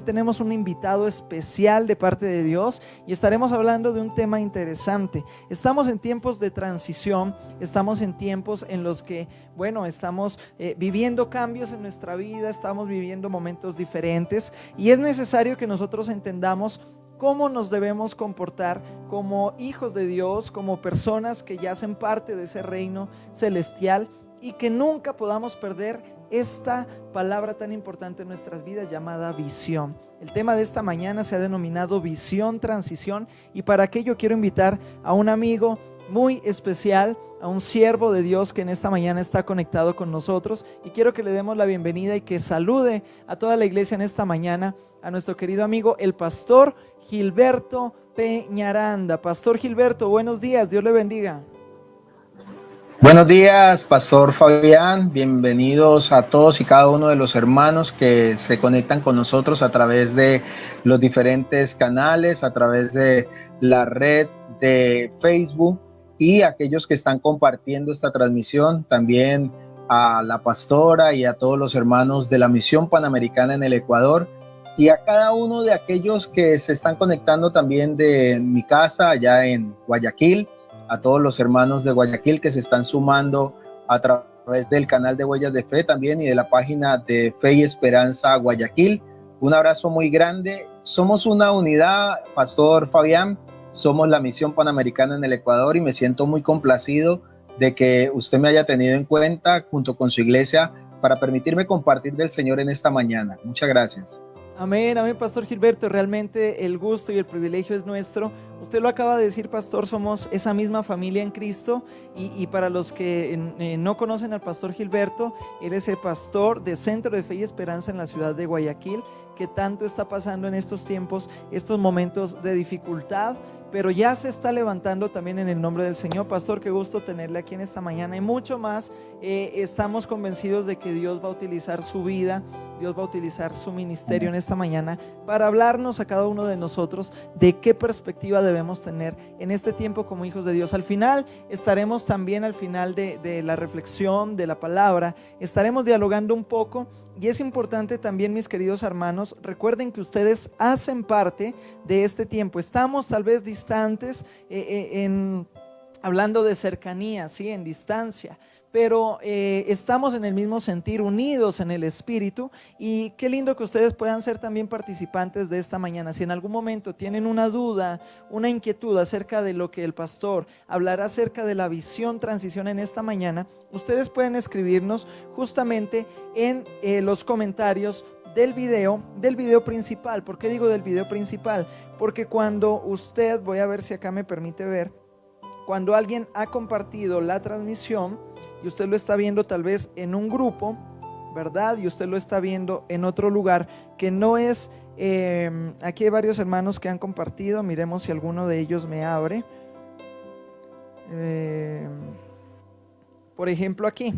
tenemos un invitado especial de parte de Dios y estaremos hablando de un tema interesante. Estamos en tiempos de transición, estamos en tiempos en los que, bueno, estamos viviendo cambios en nuestra vida, estamos viviendo momentos diferentes y es necesario que nosotros entendamos cómo nos debemos comportar como hijos de Dios, como personas que ya hacen parte de ese reino celestial y que nunca podamos perder esta palabra tan importante en nuestras vidas llamada visión. El tema de esta mañana se ha denominado visión, transición, y para aquello quiero invitar a un amigo muy especial, a un siervo de Dios que en esta mañana está conectado con nosotros, y quiero que le demos la bienvenida y que salude a toda la iglesia en esta mañana, a nuestro querido amigo el pastor Gilberto Peñaranda. Pastor Gilberto, buenos días, Dios le bendiga. Buenos días, Pastor Fabián. Bienvenidos a todos y cada uno de los hermanos que se conectan con nosotros a través de los diferentes canales, a través de la red de Facebook, y aquellos que están compartiendo esta transmisión, también a la pastora y a todos los hermanos de la Misión Panamericana en el Ecuador, y a cada uno de aquellos que se están conectando también de mi casa allá en Guayaquil, a todos los hermanos de Guayaquil que se están sumando a través del canal de Huellas de Fe también y de la página de Fe y Esperanza Guayaquil. Un abrazo muy grande. Somos una unidad, Pastor Fabián, somos la Misión Panamericana en el Ecuador, y me siento muy complacido de que usted me haya tenido en cuenta junto con su iglesia para permitirme compartir del Señor en esta mañana. Muchas gracias. Amén, amén, Pastor Gilberto, realmente el gusto y el privilegio es nuestro. Usted lo acaba de decir, Pastor, somos esa misma familia en Cristo, y para los que no conocen al Pastor Gilberto, él es el pastor de Centro de Fe y Esperanza en la ciudad de Guayaquil, que tanto está pasando en estos tiempos, estos momentos de dificultad, pero ya se está levantando también en el nombre del Señor. Pastor, qué gusto tenerle aquí en esta mañana, y mucho más, estamos convencidos de que Dios va a utilizar su vida, Dios va a utilizar su ministerio en esta mañana para hablarnos a cada uno de nosotros de qué perspectiva debemos tener en este tiempo como hijos de Dios. Al final estaremos también, al final de la reflexión de la palabra, estaremos dialogando un poco. Y es importante también, mis queridos hermanos, recuerden que ustedes hacen parte de este tiempo. Estamos tal vez distantes, hablando de cercanía, ¿sí? En distancia, pero estamos en el mismo sentir, unidos en el Espíritu, y qué lindo que ustedes puedan ser también participantes de esta mañana. Si en algún momento tienen una duda, una inquietud acerca de lo que el pastor hablará acerca de la visión transición en esta mañana, ustedes pueden escribirnos justamente en los comentarios del video principal. ¿Por qué digo del video principal? Porque cuando usted, voy a ver si acá me permite ver, cuando alguien ha compartido la transmisión y usted lo está viendo tal vez en un grupo, ¿verdad? Y usted lo está viendo en otro lugar que no es, aquí hay varios hermanos que han compartido, miremos si alguno de ellos me abre. Por ejemplo aquí,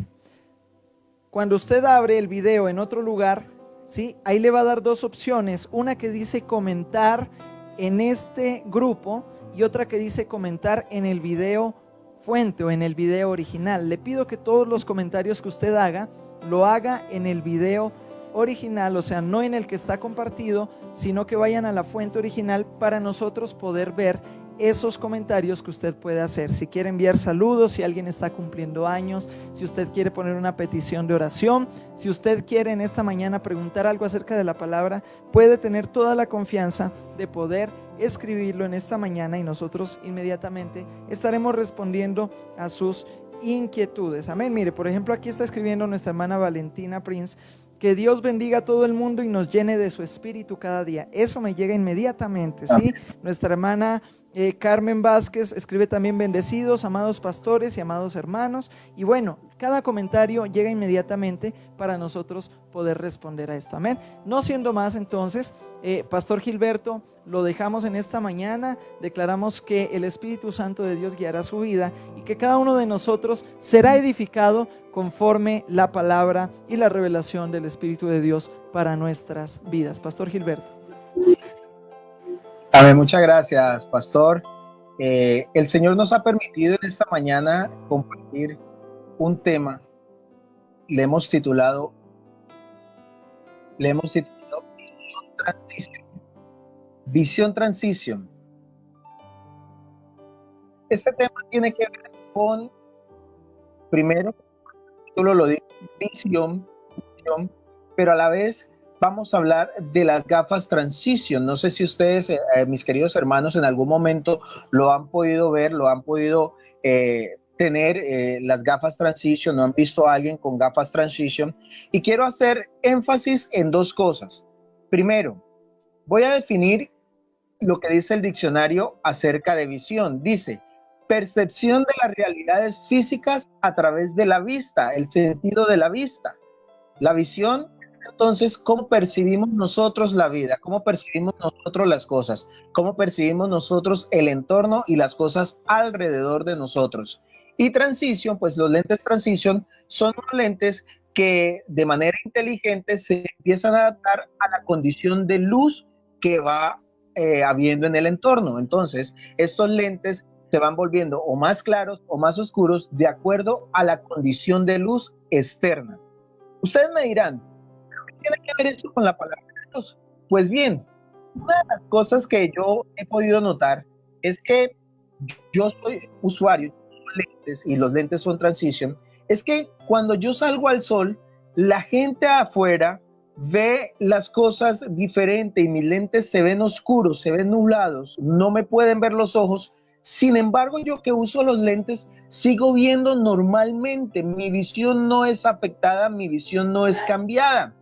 cuando usted abre el video en otro lugar, ¿sí? Ahí le va a dar dos opciones, una que dice comentar en este grupo y otra que dice comentar en el video fuente o en el video original. Le pido que todos los comentarios que usted haga, lo haga en el video original, o sea, no en el que está compartido, sino que vayan a la fuente original para nosotros poder ver esos comentarios que usted puede hacer. Si quiere enviar saludos, si alguien está cumpliendo años, si usted quiere poner una petición de oración, si usted quiere en esta mañana preguntar algo acerca de la palabra, puede tener toda la confianza de poder escribirlo en esta mañana, y nosotros inmediatamente estaremos respondiendo a sus inquietudes. Amén. Mire, por ejemplo, aquí está escribiendo nuestra hermana Valentina Prince: que Dios bendiga a todo el mundo y nos llene de su espíritu cada día. Eso me llega inmediatamente, ¿sí? Nuestra hermana Carmen Vázquez escribe también: bendecidos, amados pastores y amados hermanos. Y bueno, cada comentario llega inmediatamente para nosotros poder responder a esto. Amén. No siendo más, entonces, Pastor Gilberto, lo dejamos en esta mañana. Declaramos que el Espíritu Santo de Dios guiará su vida y que cada uno de nosotros será edificado conforme la palabra y la revelación del Espíritu de Dios para nuestras vidas. Pastor Gilberto. Amén, muchas gracias, Pastor. El Señor nos ha permitido en esta mañana compartir un tema. Le hemos titulado Visión transition. Visión transition. Este tema tiene que ver con, primero, el título lo dice, visión, pero a la vez vamos a hablar de las gafas transition. No sé si ustedes, mis queridos hermanos, en algún momento lo han podido ver, lo han podido tener las gafas transition, no han visto a alguien con gafas transition. Y quiero hacer énfasis en dos cosas. Primero, voy a definir lo que dice el diccionario acerca de visión. Dice, percepción de las realidades físicas a través de la vista, el sentido de la vista. La visión, entonces, ¿cómo percibimos nosotros la vida? ¿Cómo percibimos nosotros las cosas? ¿Cómo percibimos nosotros el entorno y las cosas alrededor de nosotros? Y transition, pues los lentes transition son unos lentes que de manera inteligente se empiezan a adaptar a la condición de luz que va habiendo en el entorno. Entonces, estos lentes se van volviendo o más claros o más oscuros de acuerdo a la condición de luz externa. Ustedes me dirán, ¿qué tiene que ver esto con la palabra de Dios? Pues bien, una de las cosas que yo he podido notar es que yo soy usuario de lentes y los lentes son transition, es que cuando yo salgo al sol, la gente afuera ve las cosas diferente y mis lentes se ven oscuros, se ven nublados, no me pueden ver los ojos. Sin embargo, yo que uso los lentes sigo viendo normalmente, mi visión no es afectada, mi visión no es cambiada.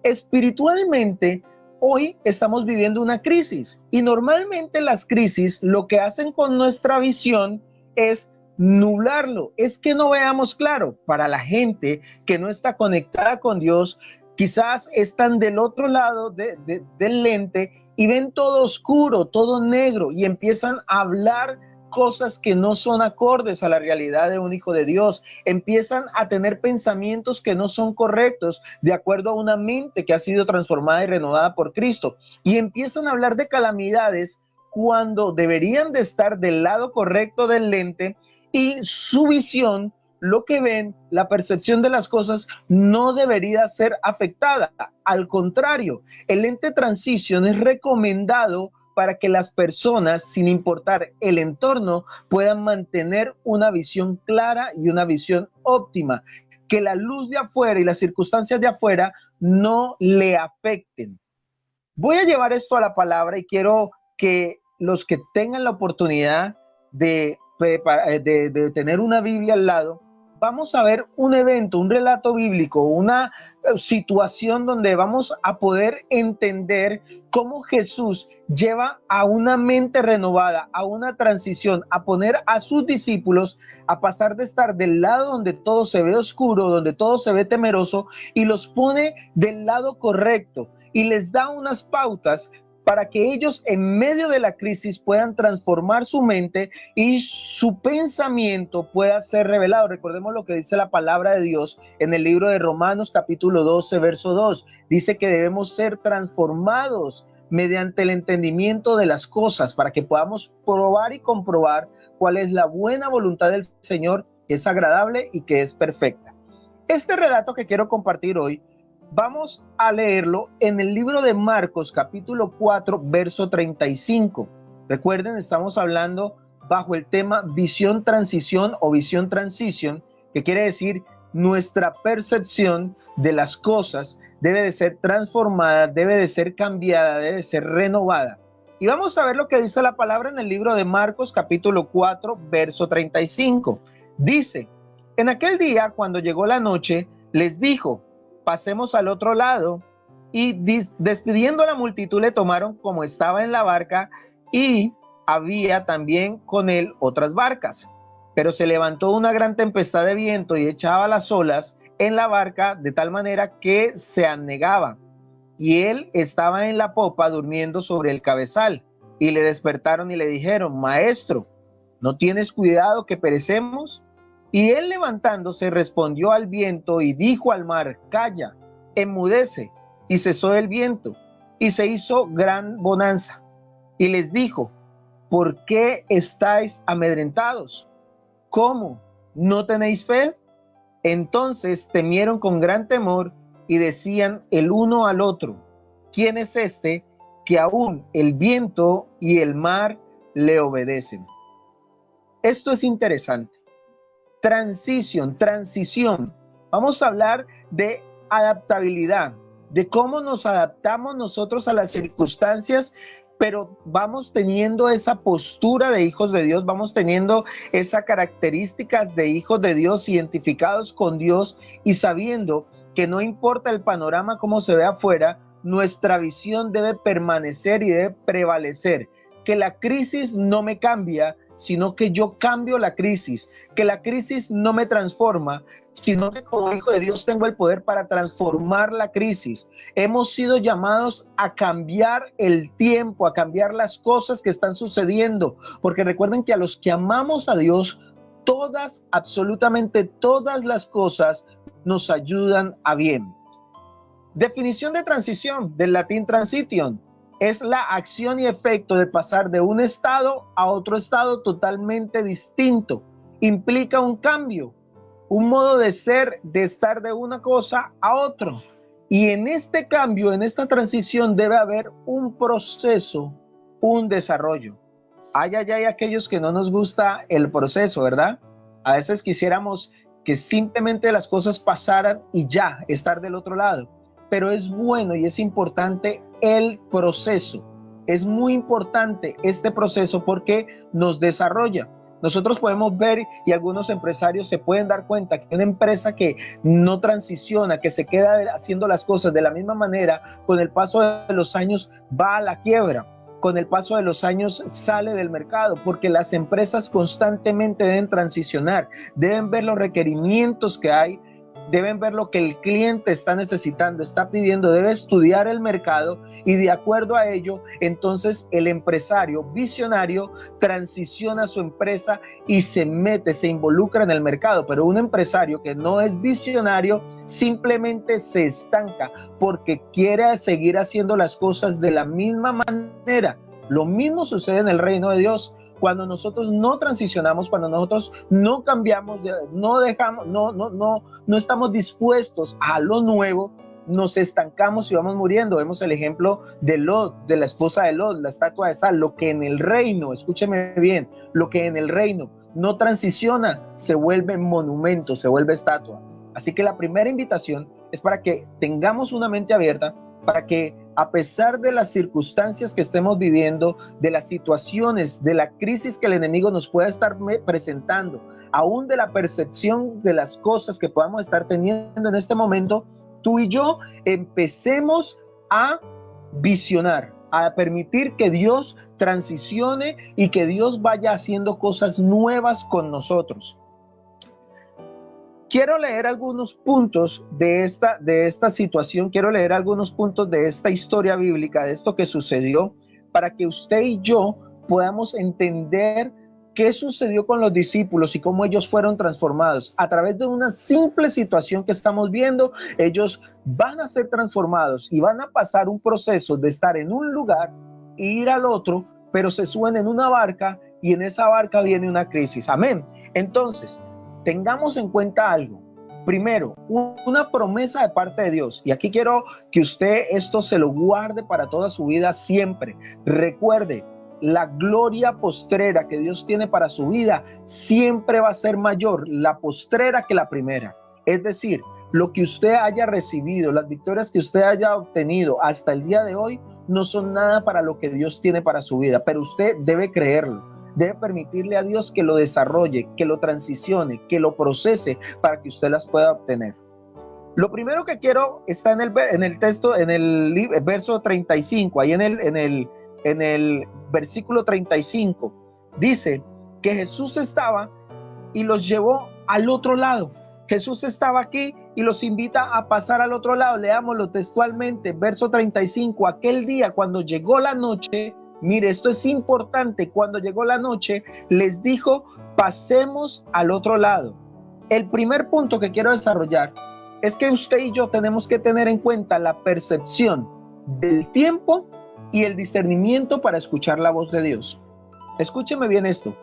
Espiritualmente, hoy estamos viviendo una crisis y normalmente las crisis lo que hacen con nuestra visión es nublarlo, es que no veamos claro. Para la gente que no está conectada con Dios, quizás están del otro lado del lente y ven todo oscuro, todo negro y empiezan a hablar cosas que no son acordes a la realidad de un hijo de Dios. Empiezan a tener pensamientos que no son correctos de acuerdo a una mente que ha sido transformada y renovada por Cristo. Y empiezan a hablar de calamidades cuando deberían de estar del lado correcto del lente y su visión, lo que ven, la percepción de las cosas no debería ser afectada. Al contrario, el lente transition es recomendado para que las personas, sin importar el entorno, puedan mantener una visión clara y una visión óptima, que la luz de afuera y las circunstancias de afuera no le afecten. Voy a llevar esto a la palabra y quiero que los que tengan la oportunidad de tener una Biblia al lado, vamos a ver un evento, un relato bíblico, una situación donde vamos a poder entender cómo Jesús lleva a una mente renovada, a una transición, a poner a sus discípulos a pasar de estar del lado donde todo se ve oscuro, donde todo se ve temeroso, y los pone del lado correcto y les da unas pautas para que ellos en medio de la crisis puedan transformar su mente y su pensamiento pueda ser revelado. Recordemos lo que dice la palabra de Dios en el libro de Romanos capítulo 12, verso 2. Dice que debemos ser transformados mediante el entendimiento de las cosas para que podamos probar y comprobar cuál es la buena voluntad del Señor, que es agradable y que es perfecta. Este relato que quiero compartir hoy, vamos a leerlo en el libro de Marcos, capítulo 4, verso 35. Recuerden, estamos hablando bajo el tema visión transición o visión transition, que quiere decir nuestra percepción de las cosas debe de ser transformada, debe de ser cambiada, debe de ser renovada. Y vamos a ver lo que dice la palabra en el libro de Marcos, capítulo 4, verso 35. Dice, en aquel día, cuando llegó la noche, les dijo, pasemos al otro lado, y despidiendo a la multitud le tomaron como estaba en la barca, y había también con él otras barcas. Pero se levantó una gran tempestad de viento y echaba las olas en la barca de tal manera que se anegaba, y él estaba en la popa durmiendo sobre el cabezal. Y le despertaron y le dijeron, maestro, ¿no tienes cuidado que perecemos? Y él levantándose respondió al viento y dijo al mar, calla, enmudece. Y cesó el viento y se hizo gran bonanza. Y les dijo, ¿por qué estáis amedrentados? ¿Cómo? ¿No tenéis fe? Entonces temieron con gran temor y decían el uno al otro, ¿quién es este que aún el viento y el mar le obedecen. Esto es interesante. Transición. Vamos a hablar de adaptabilidad, de cómo nos adaptamos nosotros a las circunstancias, pero vamos teniendo esa postura de hijos de Dios, vamos teniendo esas características de hijos de Dios identificados con Dios y sabiendo que no importa el panorama como se ve afuera, nuestra visión debe permanecer y debe prevalecer. Que la crisis no me cambia, sino que yo cambio la crisis. Que la crisis no me transforma, sino que como hijo de Dios tengo el poder para transformar la crisis. Hemos sido llamados a cambiar el tiempo, a cambiar las cosas que están sucediendo, porque recuerden que a los que amamos a Dios, todas, absolutamente todas las cosas nos ayudan a bien. Definición de transición, del latín transition, es la acción y efecto de pasar de un estado a otro estado totalmente distinto. Implica un cambio, un modo de ser, de estar de una cosa a otro. Y en este cambio, en esta transición debe haber un proceso, un desarrollo. Hay aquellos que no nos gusta el proceso, ¿verdad? A veces quisiéramos que simplemente las cosas pasaran y ya, estar del otro lado. Pero es bueno y es importante el proceso. Es muy importante este proceso porque nos desarrolla. Nosotros podemos ver y algunos empresarios se pueden dar cuenta que una empresa que no transiciona, que se queda haciendo las cosas de la misma manera, con el paso de los años va a la quiebra. Con el paso de los años sale del mercado, porque las empresas constantemente deben transicionar, deben ver los requerimientos que hay, deben ver lo que el cliente está necesitando, está pidiendo, debe estudiar el mercado y de acuerdo a ello, entonces el empresario visionario transiciona su empresa y se mete, se involucra en el mercado. Pero un empresario que no es visionario simplemente se estanca porque quiere seguir haciendo las cosas de la misma manera. Lo mismo sucede en el reino de Dios. Cuando nosotros no transicionamos, cuando nosotros no cambiamos, no dejamos, no estamos dispuestos a lo nuevo, nos estancamos y vamos muriendo. Vemos el ejemplo de Lot, de la esposa de Lot, la estatua de sal. Lo que en el reino, escúcheme bien, lo que en el reino no transiciona, se vuelve monumento, se vuelve estatua. Así que la primera invitación es para que tengamos una mente abierta, para que a pesar de las circunstancias que estemos viviendo, de las situaciones, de la crisis que el enemigo nos pueda estar presentando, aún de la percepción de las cosas que podamos estar teniendo en este momento, tú y yo empecemos a visionar, a permitir que Dios transicione y que Dios vaya haciendo cosas nuevas con nosotros. Quiero leer algunos puntos de esta situación, quiero leer algunos puntos de esta historia bíblica, de esto que sucedió, para que usted y yo podamos entender qué sucedió con los discípulos y cómo ellos fueron transformados. A través de una simple situación que estamos viendo, ellos van a ser transformados y van a pasar un proceso de estar en un lugar e ir al otro, pero se suben en una barca y en esa barca viene una crisis. Amén. Entonces, tengamos en cuenta algo. Primero, una promesa de parte de Dios. Y aquí quiero que usted esto se lo guarde para toda su vida siempre. Recuerde, la gloria postrera que Dios tiene para su vida siempre va a ser mayor la postrera que la primera. Es decir, lo que usted haya recibido, las victorias que usted haya obtenido hasta el día de hoy, no son nada para lo que Dios tiene para su vida. Pero usted debe creerlo. Debe permitirle a Dios que lo desarrolle, que lo transicione, que lo procese para que usted las pueda obtener. Lo primero que quiero está en el texto, en el verso 35, ahí en el versículo 35. Dice que Jesús estaba y los llevó al otro lado. Jesús estaba aquí y los invita a pasar al otro lado. Leámoslo textualmente, verso 35. Aquel día, cuando llegó la noche, mire, esto es importante. Cuando llegó la noche, les dijo, pasemos al otro lado. El primer punto que quiero desarrollar es que usted y yo tenemos que tener en cuenta la percepción del tiempo y el discernimiento para escuchar la voz de Dios. Escúcheme bien esto.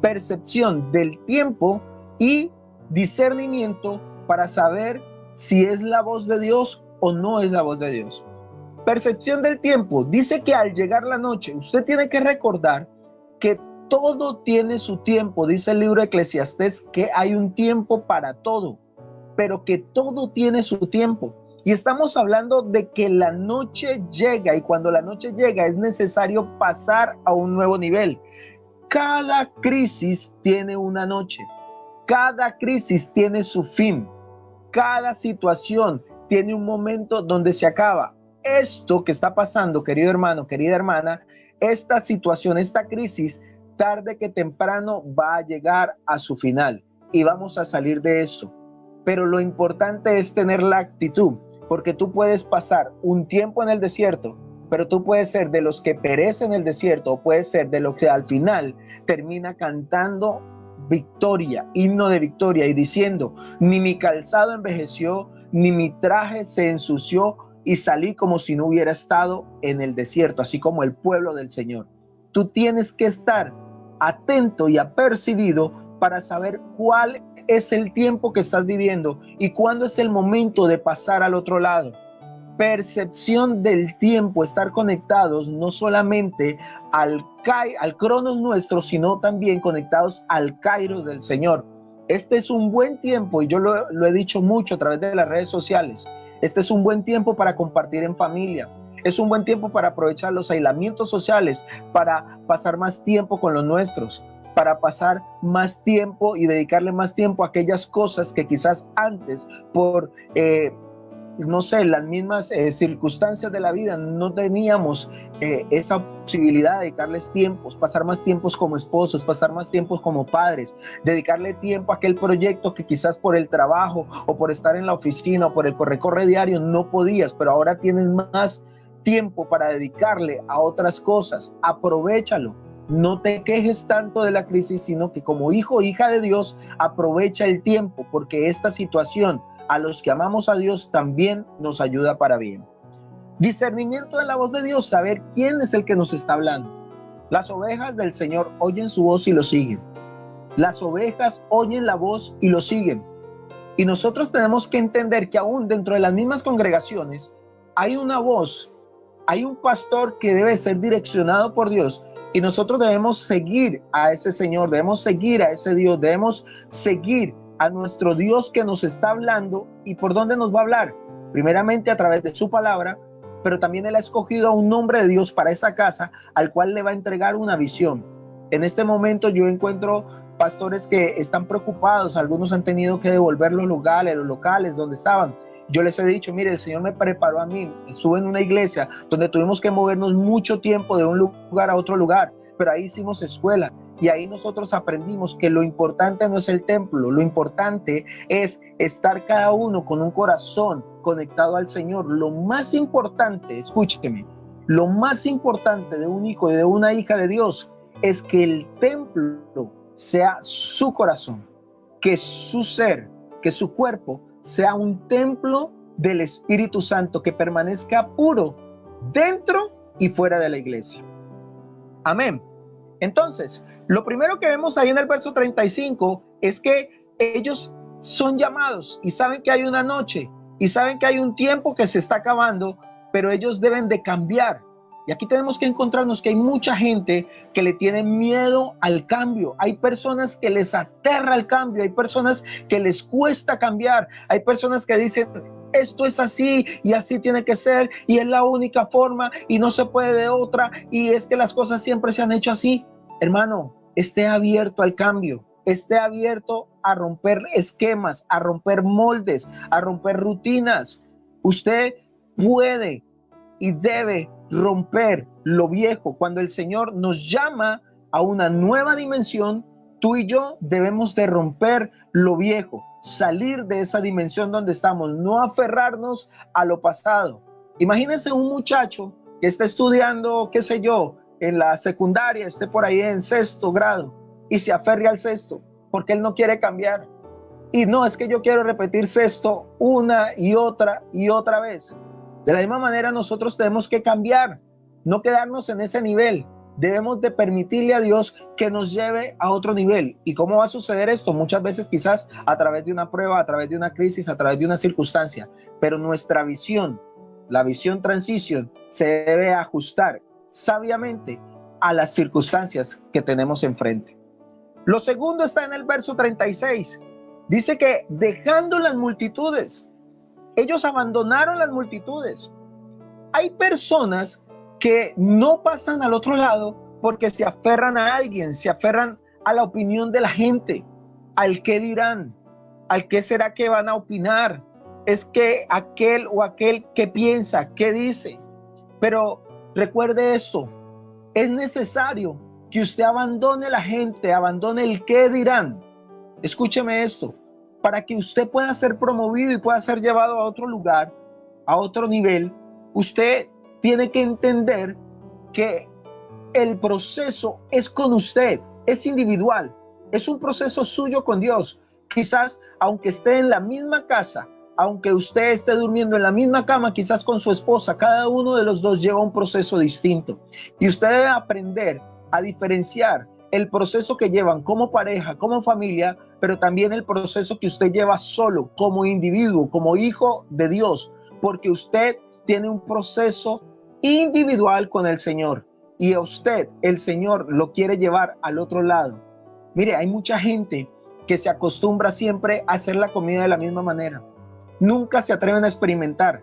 Percepción del tiempo y discernimiento para saber si es la voz de Dios o no es la voz de Dios. Percepción del tiempo. Dice que al llegar la noche, usted tiene que recordar que todo tiene su tiempo. Dice el libro de Eclesiastés que hay un tiempo para todo, pero que todo tiene su tiempo. Y estamos hablando de que la noche llega, y cuando la noche llega es necesario pasar a un nuevo nivel. Cada crisis tiene una noche, cada crisis tiene su fin, cada situación tiene un momento donde se acaba. Esto que está pasando, querido hermano, querida hermana, esta situación, esta crisis, tarde que temprano va a llegar a su final y vamos a salir de eso. Pero lo importante es tener la actitud, porque tú puedes pasar un tiempo en el desierto, pero tú puedes ser de los que perecen en el desierto, o puedes ser de los que al final termina cantando victoria, himno de victoria, y diciendo: ni mi calzado envejeció, ni mi traje se ensució, y salí como si no hubiera estado en el desierto, así como el pueblo del Señor. Tú tienes que estar atento y apercibido para saber cuál es el tiempo que estás viviendo y cuándo es el momento de pasar al otro lado. Percepción del tiempo, estar conectados no solamente al cronos nuestro, sino también conectados al kairos del Señor. Este es un buen tiempo, y yo lo he dicho mucho a través de las redes sociales. Este es un buen tiempo para compartir en familia. Es un buen tiempo para aprovechar los aislamientos sociales, para pasar más tiempo con los nuestros, para pasar más tiempo y dedicarle más tiempo a aquellas cosas que quizás antes por no sé, las mismas circunstancias de la vida no teníamos esa posibilidad de dedicarles tiempos, pasar más tiempos como esposos, pasar más tiempos como padres, dedicarle tiempo a aquel proyecto que quizás por el trabajo o por estar en la oficina o por el corre diario no podías, pero ahora tienes más tiempo para dedicarle a otras cosas. Aprovéchalo. No te quejes tanto de la crisis, sino que como hijo o hija de Dios, aprovecha el tiempo, porque esta situación a los que amamos a Dios también nos ayuda para bien. Discernimiento de la voz de Dios, saber quién es el que nos está hablando. Las ovejas del Señor oyen su voz y lo siguen. Las ovejas oyen la voz y lo siguen. Y nosotros tenemos que entender que aún dentro de las mismas congregaciones hay una voz, hay un pastor que debe ser direccionado por Dios, y nosotros debemos seguir a ese Señor, debemos seguir a ese Dios, debemos seguir a nuestro Dios que nos está hablando. ¿Y por dónde nos va a hablar? Primeramente a través de su palabra, pero también Él ha escogido a un hombre de Dios para esa casa, al cual le va a entregar una visión. En este momento yo encuentro pastores que están preocupados, algunos han tenido que devolver los locales donde estaban. Yo les he dicho: mire, el Señor me preparó a mí, estuve en una iglesia donde tuvimos que movernos mucho tiempo de un lugar a otro lugar, pero ahí hicimos escuela. Y ahí nosotros aprendimos que lo importante no es el templo, lo importante es estar cada uno con un corazón conectado al Señor. Lo más importante, escúcheme, lo más importante de un hijo y de una hija de Dios es que el templo sea su corazón, que su ser, que su cuerpo sea un templo del Espíritu Santo, que permanezca puro dentro y fuera de la iglesia. Amén. Entonces, lo primero que vemos ahí en el verso 35 es que ellos son llamados y saben que hay una noche y saben que hay un tiempo que se está acabando, pero ellos deben de cambiar. Y aquí tenemos que encontrarnos que hay mucha gente que le tiene miedo al cambio. Hay personas que les aterra el cambio, hay personas que les cuesta cambiar, hay personas que dicen: esto es así y así tiene que ser y es la única forma y no se puede de otra, y es que las cosas siempre se han hecho así. Hermano, esté abierto al cambio, esté abierto a romper esquemas, a romper moldes, a romper rutinas. Usted puede y debe romper lo viejo. Cuando el Señor nos llama a una nueva dimensión, tú y yo debemos de romper lo viejo, salir de esa dimensión donde estamos, no aferrarnos a lo pasado. Imagínense un muchacho que está estudiando, qué sé yo, en la secundaria, esté por ahí en 6º grado y se aferre al 6º porque él no quiere cambiar. Y no, es que yo quiero repetir 6º una y otra vez. De la misma manera nosotros tenemos que cambiar, no quedarnos en ese nivel. Debemos de permitirle a Dios que nos lleve a otro nivel. ¿Y cómo va a suceder esto? Muchas veces quizás a través de una prueba, a través de una crisis, a través de una circunstancia. Pero nuestra visión la visión transition, se debe ajustar sabiamente a las circunstancias que tenemos enfrente. Lo segundo está en el verso 36. Dice que dejando las multitudes, ellos abandonaron las multitudes. Hay personas que no pasan al otro lado porque se aferran a alguien, se aferran a la opinión de la gente, al qué dirán, al qué será que van a opinar. Es que aquel o aquel que piensa, qué dice. Pero recuerde esto, es necesario que usted abandone la gente, abandone el qué dirán. Escúcheme esto, para que usted pueda ser promovido y pueda ser llevado a otro lugar, a otro nivel, usted tiene que entender que el proceso es con usted, es individual, es un proceso suyo con Dios. Quizás, aunque esté en la misma casa, aunque usted esté durmiendo en la misma cama, quizás con su esposa, cada uno de los dos lleva un proceso distinto. Y usted debe aprender a diferenciar el proceso que llevan como pareja, como familia, pero también el proceso que usted lleva solo, como individuo, como hijo de Dios, porque usted tiene un proceso individual con el Señor y a usted, el Señor, lo quiere llevar al otro lado. Mire, hay mucha gente que se acostumbra siempre a hacer la comida de la misma manera. Nunca se atreven a experimentar.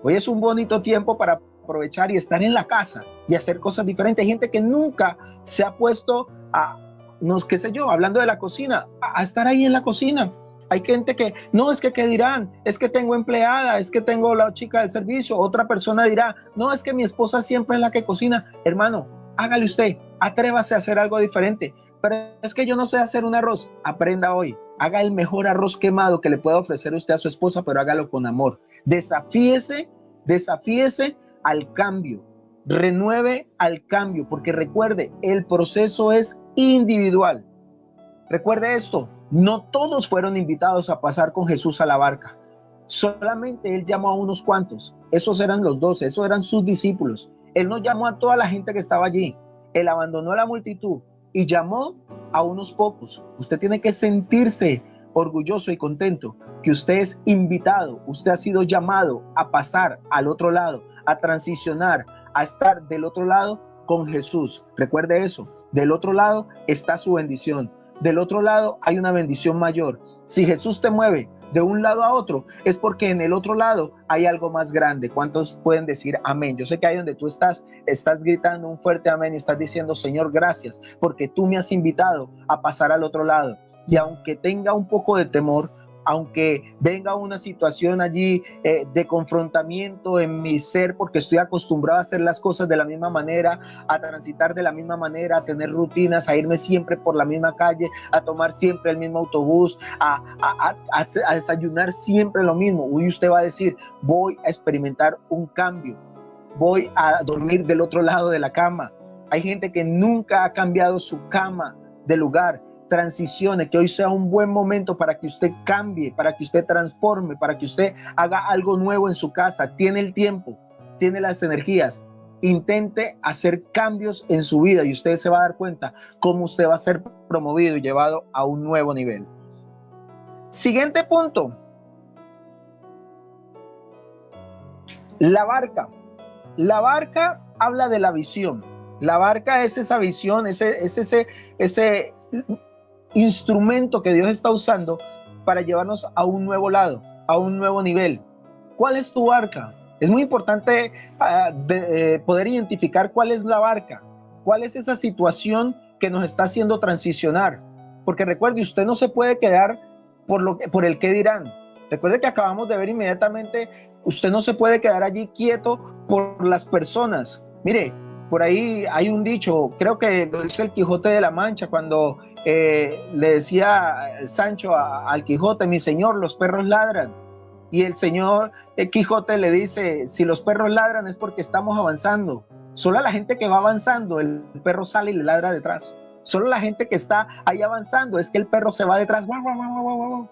Hoy es un bonito tiempo para aprovechar y estar en la casa y hacer cosas diferentes. Hay gente que nunca se ha puesto a, no qué sé yo, hablando de la cocina, a estar ahí en la cocina. Hay gente que, no, es que ¿qué dirán? Es que tengo empleada, es que tengo la chica del servicio. Otra persona dirá, no, es que mi esposa siempre es la que cocina. Hermano, hágale usted, atrévase a hacer algo diferente. Pero es que yo no sé hacer un arroz. Aprenda hoy. Haga el mejor arroz quemado que le pueda ofrecer usted a su esposa, pero hágalo con amor. Desafíese al cambio. Renueve al cambio, porque recuerde, el proceso es individual. Recuerde esto, no todos fueron invitados a pasar con Jesús a la barca. Solamente Él llamó a unos cuantos. Esos eran los 12, esos eran sus discípulos. Él no llamó a toda la gente que estaba allí. Él abandonó a la multitud y llamó a unos pocos. Usted tiene que sentirse orgulloso y contento que usted es invitado, usted ha sido llamado a pasar al otro lado, a transicionar, a estar del otro lado con Jesús. Recuerde eso, del otro lado está su bendición, del otro lado hay una bendición mayor. Si Jesús te mueve de un lado a otro, es porque en el otro lado hay algo más grande. ¿Cuántos pueden decir amén? Yo sé que ahí donde tú estás gritando un fuerte amén y estás diciendo, Señor, gracias, porque tú me has invitado a pasar al otro lado. Y aunque tenga un poco de temor, aunque venga una situación allí de confrontamiento en mi ser, porque estoy acostumbrado a hacer las cosas de la misma manera, a transitar de la misma manera, a tener rutinas, a irme siempre por la misma calle, a tomar siempre el mismo autobús, a desayunar siempre lo mismo. Hoy usted va a decir, voy a experimentar un cambio, voy a dormir del otro lado de la cama. Hay gente que nunca ha cambiado su cama de lugar. Transicione, que hoy sea un buen momento para que usted cambie, para que usted transforme, para que usted haga algo nuevo en su casa. Tiene el tiempo, tiene las energías. Intente hacer cambios en su vida y usted se va a dar cuenta cómo usted va a ser promovido y llevado a un nuevo nivel. Siguiente punto. La barca. La barca habla de la visión. La barca es esa visión, ese instrumento que Dios está usando para llevarnos a un nuevo lado, a un nuevo nivel. ¿Cuál es tu barca? Es muy importante poder identificar cuál es la barca, cuál es esa situación que nos está haciendo transicionar. Porque recuerde, usted no se puede quedar por el qué dirán. Recuerde que acabamos de ver inmediatamente, usted no se puede quedar allí quieto por las personas. Mire, por ahí hay un dicho, creo que es el Quijote de la Mancha, cuando le decía Sancho al Quijote, mi señor, los perros ladran. Y el señor Quijote le dice, si los perros ladran es porque estamos avanzando. Solo a la gente que va avanzando, el perro sale y le ladra detrás. Solo la gente que está ahí avanzando, es que el perro se va detrás. ¡Guau, guau, guau, guau, guau!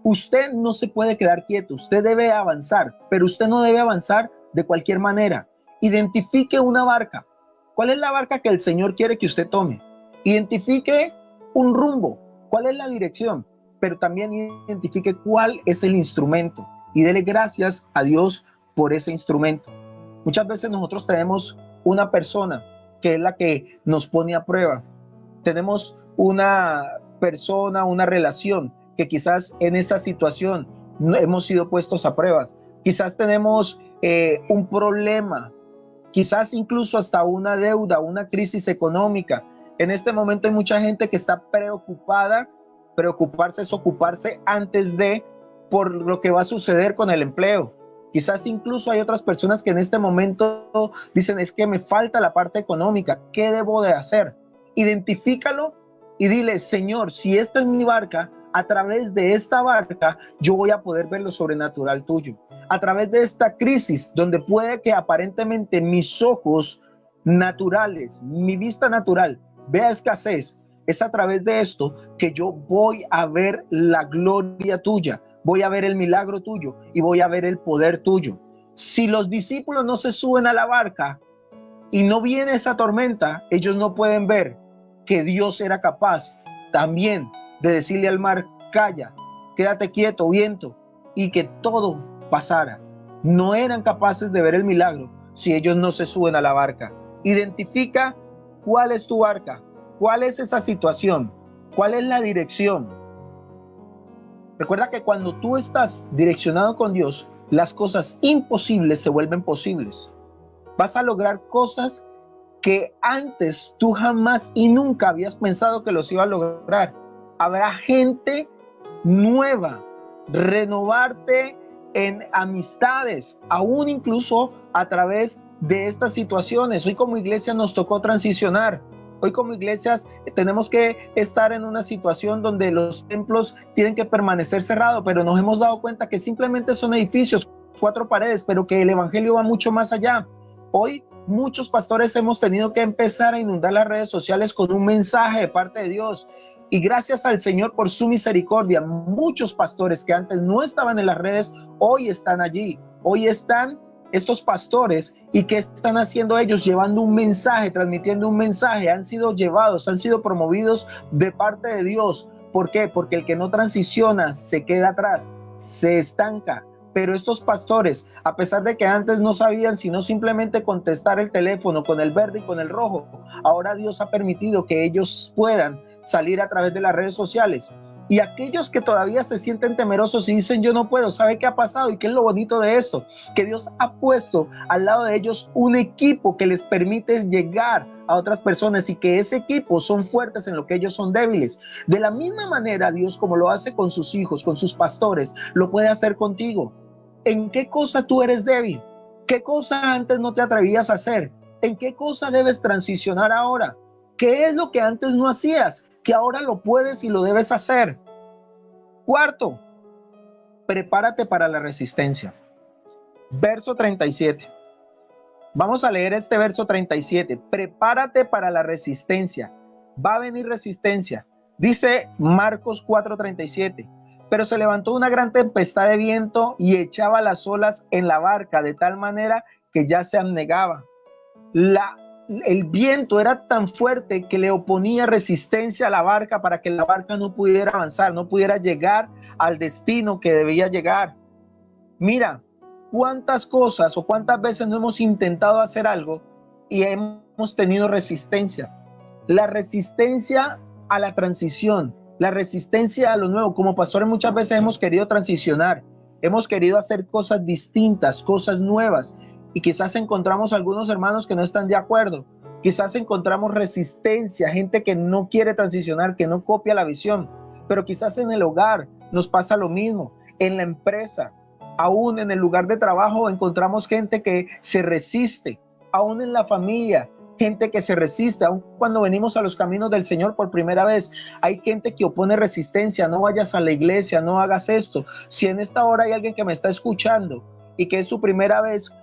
Usted no se puede quedar quieto, usted debe avanzar, pero usted no debe avanzar de cualquier manera. Identifique una barca. ¿Cuál es la barca que el Señor quiere que usted tome? Identifique un rumbo. ¿Cuál es la dirección? Pero también identifique cuál es el instrumento. Y dele gracias a Dios por ese instrumento. Muchas veces nosotros tenemos una persona que es la que nos pone a prueba. Tenemos una persona, una relación que quizás en esa situación no hemos sido puestos a pruebas. Quizás tenemos un problema, quizás incluso hasta una deuda, una crisis económica. En este momento hay mucha gente que está preocupada. Preocuparse es ocuparse antes de por lo que va a suceder con el empleo. Quizás incluso hay otras personas que en este momento dicen, es que me falta la parte económica, ¿qué debo de hacer? Identifícalo y dile, Señor, si esta es mi barca, a través de esta barca yo voy a poder ver lo sobrenatural tuyo. A través de esta crisis, donde puede que aparentemente mis ojos naturales, mi vista natural, vea escasez, es a través de esto que yo voy a ver la gloria tuya, voy a ver el milagro tuyo y voy a ver el poder tuyo. Si los discípulos no se suben a la barca y no viene esa tormenta, ellos no pueden ver que Dios era capaz también de decirle al mar, calla, quédate quieto, viento, y que todo pasara. No eran capaces de ver el milagro si ellos no se suben a la barca. Identifica cuál es tu barca, cuál es esa situación, cuál es la dirección. Recuerda que cuando tú estás direccionado con Dios, las cosas imposibles se vuelven posibles. Vas a lograr cosas que antes tú jamás y nunca habías pensado que los ibas a lograr. Habrá gente nueva, renovarte en amistades, aún incluso a través de estas situaciones. Hoy como iglesia nos tocó transicionar. Hoy como iglesias tenemos que estar en una situación donde los templos tienen que permanecer cerrados, pero nos hemos dado cuenta que simplemente son edificios, 4 paredes, pero que el evangelio va mucho más allá. Hoy muchos pastores hemos tenido que empezar a inundar las redes sociales con un mensaje de parte de Dios. Y gracias al Señor por su misericordia, muchos pastores que antes no estaban en las redes, hoy están allí. Hoy están estos pastores. ¿Y qué están haciendo ellos? Llevando un mensaje, transmitiendo un mensaje. Han sido llevados, han sido promovidos de parte de Dios. ¿Por qué? Porque el que no transiciona se queda atrás, se estanca. Pero estos pastores, a pesar de que antes no sabían sino simplemente contestar el teléfono con el verde y con el rojo, ahora Dios ha permitido que ellos puedan salir a través de las redes sociales. Y aquellos que todavía se sienten temerosos y dicen yo no puedo, ¿sabe qué ha pasado? ¿Y qué es lo bonito de esto? Que Dios ha puesto al lado de ellos un equipo que les permite llegar a otras personas y que ese equipo son fuertes en lo que ellos son débiles. De la misma manera Dios, como lo hace con sus hijos, con sus pastores, lo puede hacer contigo. ¿En qué cosa tú eres débil? ¿Qué cosa antes no te atrevías a hacer? ¿En qué cosa debes transicionar ahora? ¿Qué es lo que antes no hacías, que ahora lo puedes y lo debes hacer? Cuarto, prepárate para la resistencia. Verso 37. Vamos a leer este verso 37. Prepárate para la resistencia. Va a venir resistencia. Dice Marcos 4:37. Pero se levantó una gran tempestad de viento y echaba las olas en la barca de tal manera que ya se anegaba. El viento era tan fuerte que le oponía resistencia a la barca para que la barca no pudiera avanzar, no pudiera llegar al destino que debía llegar. Mira, cuántas cosas o cuántas veces no hemos intentado hacer algo y hemos tenido resistencia. La resistencia a la transición, la resistencia a lo nuevo. Como pastores muchas veces hemos querido transicionar, hemos querido hacer cosas distintas, cosas nuevas, y quizás encontramos algunos hermanos que no están de acuerdo, quizás encontramos resistencia, gente que no quiere transicionar, que no copia la visión, pero quizás en el hogar nos pasa lo mismo, en la empresa, aún en el lugar de trabajo encontramos gente que se resiste, aún en la familia, gente que se resiste, aun cuando venimos a los caminos del Señor por primera vez, hay gente que opone resistencia. No vayas a la iglesia, no hagas esto. Si en esta hora hay alguien que me está escuchando y que es su primera vez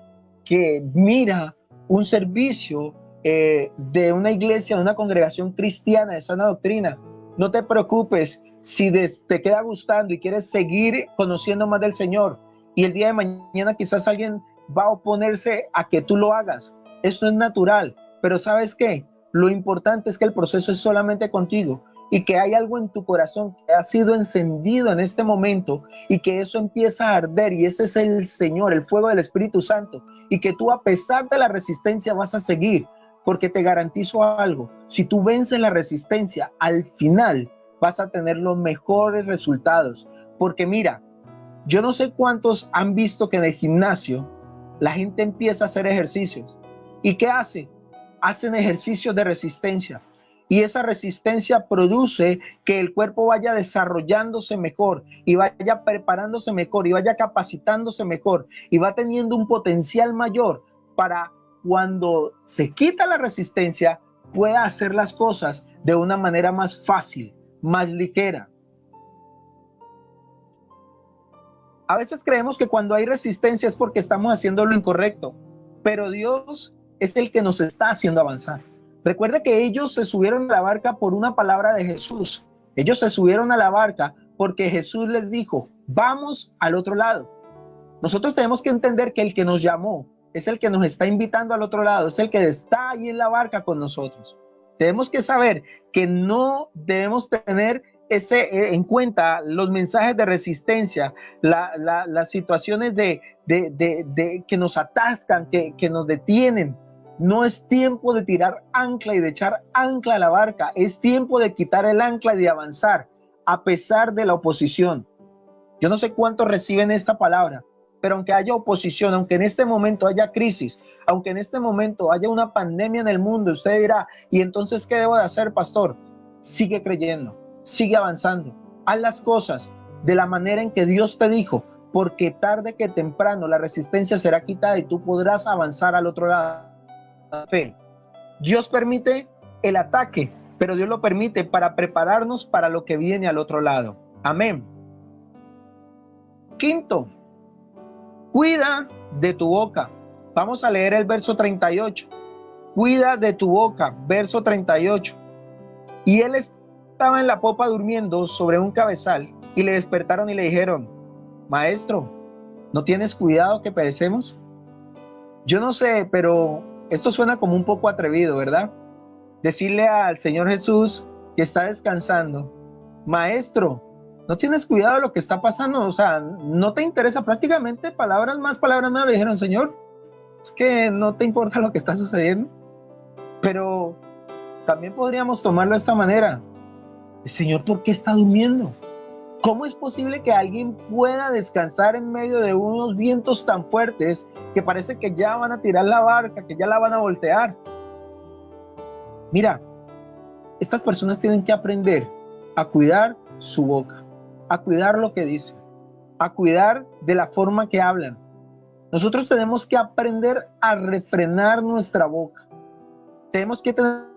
que mira un servicio de una iglesia, de una congregación cristiana de sana doctrina, no te preocupes si te queda gustando y quieres seguir conociendo más del Señor y el día de mañana quizás alguien va a oponerse a que tú lo hagas. Esto es natural. Pero ¿sabes qué? Lo importante es que el proceso es solamente contigo y que hay algo en tu corazón que ha sido encendido en este momento y que eso empieza a arder, y ese es el Señor, el fuego del Espíritu Santo, y que tú, a pesar de la resistencia, vas a seguir, porque te garantizo algo: si tú vences la resistencia, al final vas a tener los mejores resultados. Porque mira, yo no sé cuántos han visto que en el gimnasio la gente empieza a hacer ejercicios. ¿Y qué hace? Hacen ejercicios de resistencia. Y esa resistencia produce que el cuerpo vaya desarrollándose mejor, y vaya preparándose mejor, y vaya capacitándose mejor, y va teniendo un potencial mayor para cuando se quita la resistencia, pueda hacer las cosas de una manera más fácil, más ligera. A veces creemos que cuando hay resistencia es porque estamos haciendo lo incorrecto, pero Dios es el que nos está haciendo avanzar. Recuerda que ellos se subieron a la barca por una palabra de Jesús. Ellos se subieron a la barca porque Jesús les dijo: vamos al otro lado. Nosotros tenemos que entender que el que nos llamó es el que nos está invitando al otro lado, es el que está ahí en la barca con nosotros. Tenemos que saber que no debemos tener en cuenta los mensajes de resistencia, las situaciones que nos atascan, que nos detienen. No es tiempo de tirar ancla y de echar ancla a la barca, es tiempo de quitar el ancla y de avanzar a pesar de la oposición. Yo no sé cuántos reciben esta palabra, pero aunque haya oposición, aunque en este momento haya crisis, aunque en este momento haya una pandemia en el mundo, usted dirá: ¿y entonces qué debo de hacer, pastor? Sigue creyendo, sigue avanzando, haz las cosas de la manera en que Dios te dijo, porque tarde que temprano la resistencia será quitada y tú podrás avanzar al otro lado. Fe. Dios permite el ataque, pero Dios lo permite para prepararnos para lo que viene al otro lado. Amén. Quinto, cuida de tu boca. Vamos a leer el verso 38. Cuida de tu boca, verso 38. Y él estaba en la popa durmiendo sobre un cabezal, y le despertaron y le dijeron: maestro, ¿no tienes cuidado que perecemos? Yo no sé, pero esto suena como un poco atrevido, ¿verdad? Decirle al Señor Jesús, que está descansando: maestro, ¿no tienes cuidado de lo que está pasando? O sea, ¿no te interesa? Prácticamente palabras más, le dijeron: Señor, es que no te importa lo que está sucediendo. Pero también podríamos tomarlo de esta manera: Señor, ¿por qué está durmiendo? ¿Cómo es posible que alguien pueda descansar en medio de unos vientos tan fuertes que parece que ya van a tirar la barca, que ya la van a voltear? Mira, estas personas tienen que aprender a cuidar su boca, a cuidar lo que dicen, a cuidar de la forma que hablan. Nosotros tenemos que aprender a refrenar nuestra boca. Tenemos que tener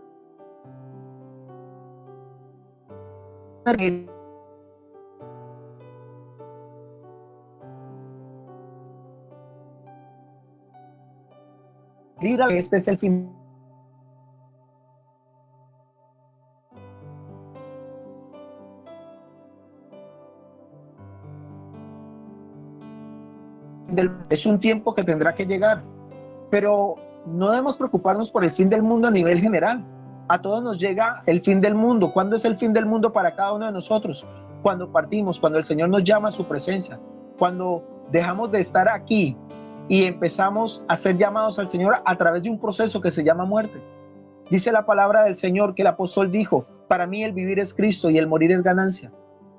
este es el fin es un tiempo que tendrá que llegar, pero no debemos preocuparnos por el fin del mundo a nivel general. A todos nos llega el fin del mundo. ¿Cuándo es el fin del mundo para cada uno de nosotros? Cuando partimos, cuando el Señor nos llama a su presencia, cuando dejamos de estar aquí y empezamos a ser llamados al Señor a través de un proceso que se llama muerte. Dice la palabra del Señor que el apóstol dijo: para mí el vivir es Cristo y el morir es ganancia.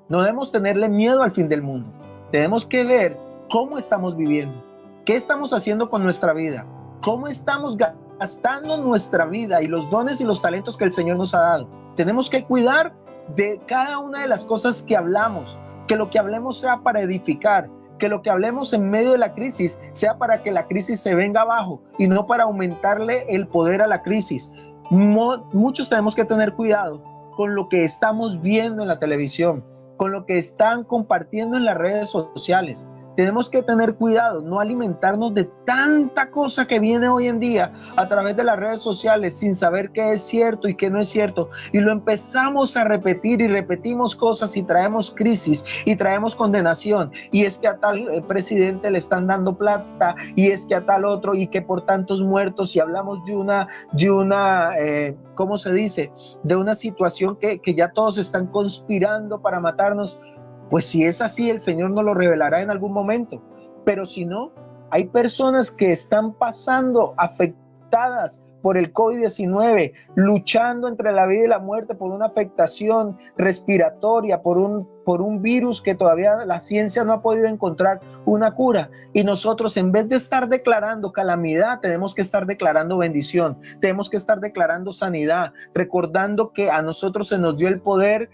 No debemos tenerle miedo al fin del mundo. Tenemos que ver cómo estamos viviendo, qué estamos haciendo con nuestra vida, cómo estamos gastando nuestra vida y los dones y los talentos que el Señor nos ha dado. Tenemos que cuidar de cada una de las cosas que hablamos, que lo que hablemos sea para edificar, que lo que hablemos en medio de la crisis sea para que la crisis se venga abajo y no para aumentarle el poder a la crisis. Muchos tenemos que tener cuidado con lo que estamos viendo en la televisión, con lo que están compartiendo en las redes sociales. tenemos que tener cuidado, no alimentarnos de tanta cosa que viene hoy en día a través de las redes sociales sin saber qué es cierto y qué no es cierto. Y lo empezamos a repetir y repetimos cosas y traemos crisis y traemos condenación. Y es que a tal presidente le están dando plata y es que a tal otro y que por tantos muertos, y hablamos de una ¿cómo se dice? De una situación que ya todos están conspirando para matarnos. Pues si es así, el Señor nos lo revelará en algún momento. Pero si no, hay personas que están pasando afectadas por el COVID-19, luchando entre la vida y la muerte por una afectación respiratoria, por un virus que todavía la ciencia no ha podido encontrar una cura. Y nosotros, en vez de estar declarando calamidad, tenemos que estar declarando bendición, tenemos que estar declarando sanidad, recordando que a nosotros se nos dio el poder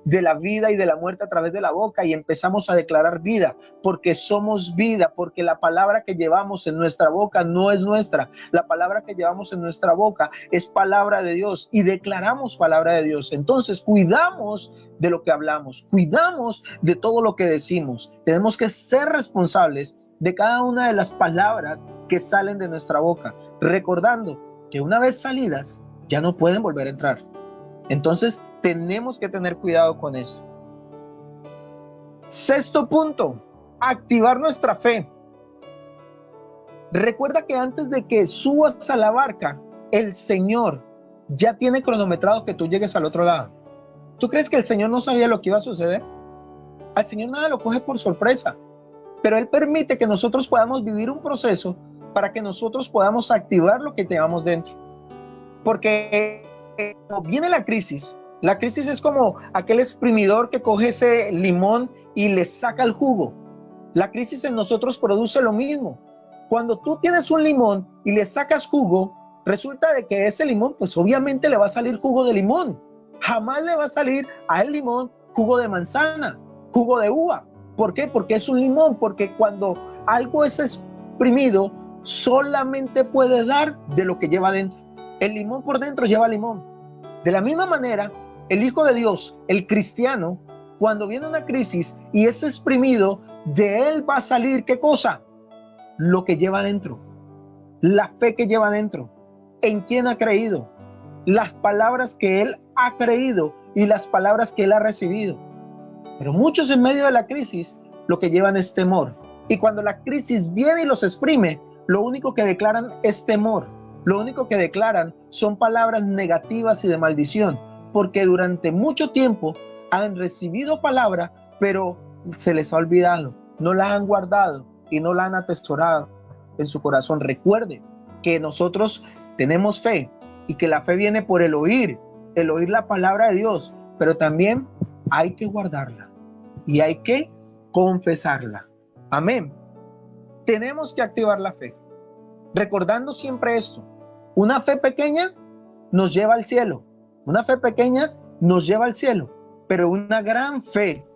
de la vida y de la muerte a través de la boca, y empezamos a declarar vida, porque somos vida, porque la palabra que llevamos en nuestra boca no es nuestra, la palabra que llevamos en nuestra boca es palabra de Dios y declaramos palabra de Dios. Entonces cuidamos de lo que hablamos, cuidamos de todo lo que decimos. Tenemos que ser responsables de cada una de las palabras que salen de nuestra boca, recordando que una vez salidas ya no pueden volver a entrar. Entonces, tenemos que tener cuidado con eso. Sexto punto, activar nuestra fe. Recuerda que antes de que subas a la barca, el Señor ya tiene cronometrado que tú llegues al otro lado. ¿Tú crees que el Señor no sabía lo que iba a suceder? Al Señor nada lo coge por sorpresa, pero Él permite que nosotros podamos vivir un proceso para que nosotros podamos activar lo que llevamos dentro. Porque cuando viene la crisis es como aquel exprimidor que coge ese limón y le saca el jugo. La crisis en nosotros produce lo mismo. Cuando tú tienes un limón y le sacas jugo, resulta de que ese limón, pues obviamente le va a salir jugo de limón. Jamás le va a salir a el limón jugo de manzana, jugo de uva. ¿Por qué? Porque es un limón, porque cuando algo es exprimido, solamente puede dar de lo que lleva dentro. El limón por dentro lleva limón. De la misma manera, el Hijo de Dios, el cristiano, cuando viene una crisis y es exprimido, de él va a salir, ¿qué cosa? Lo que lleva dentro, la fe que lleva dentro, en quién ha creído, las palabras que él ha creído y las palabras que él ha recibido. Pero muchos en medio de la crisis lo que llevan es temor. Y cuando la crisis viene y los exprime, lo único que declaran es temor. Lo único que declaran son palabras negativas y de maldición, porque durante mucho tiempo han recibido palabra, pero se les ha olvidado, no la han guardado y no la han atesorado en su corazón. Recuerde que nosotros tenemos fe y que la fe viene por el oír la palabra de Dios, pero también hay que guardarla y hay que confesarla. Amén. Tenemos que activar la fe, recordando siempre esto: una fe pequeña nos lleva al cielo, una fe pequeña nos lleva al cielo, pero una gran fe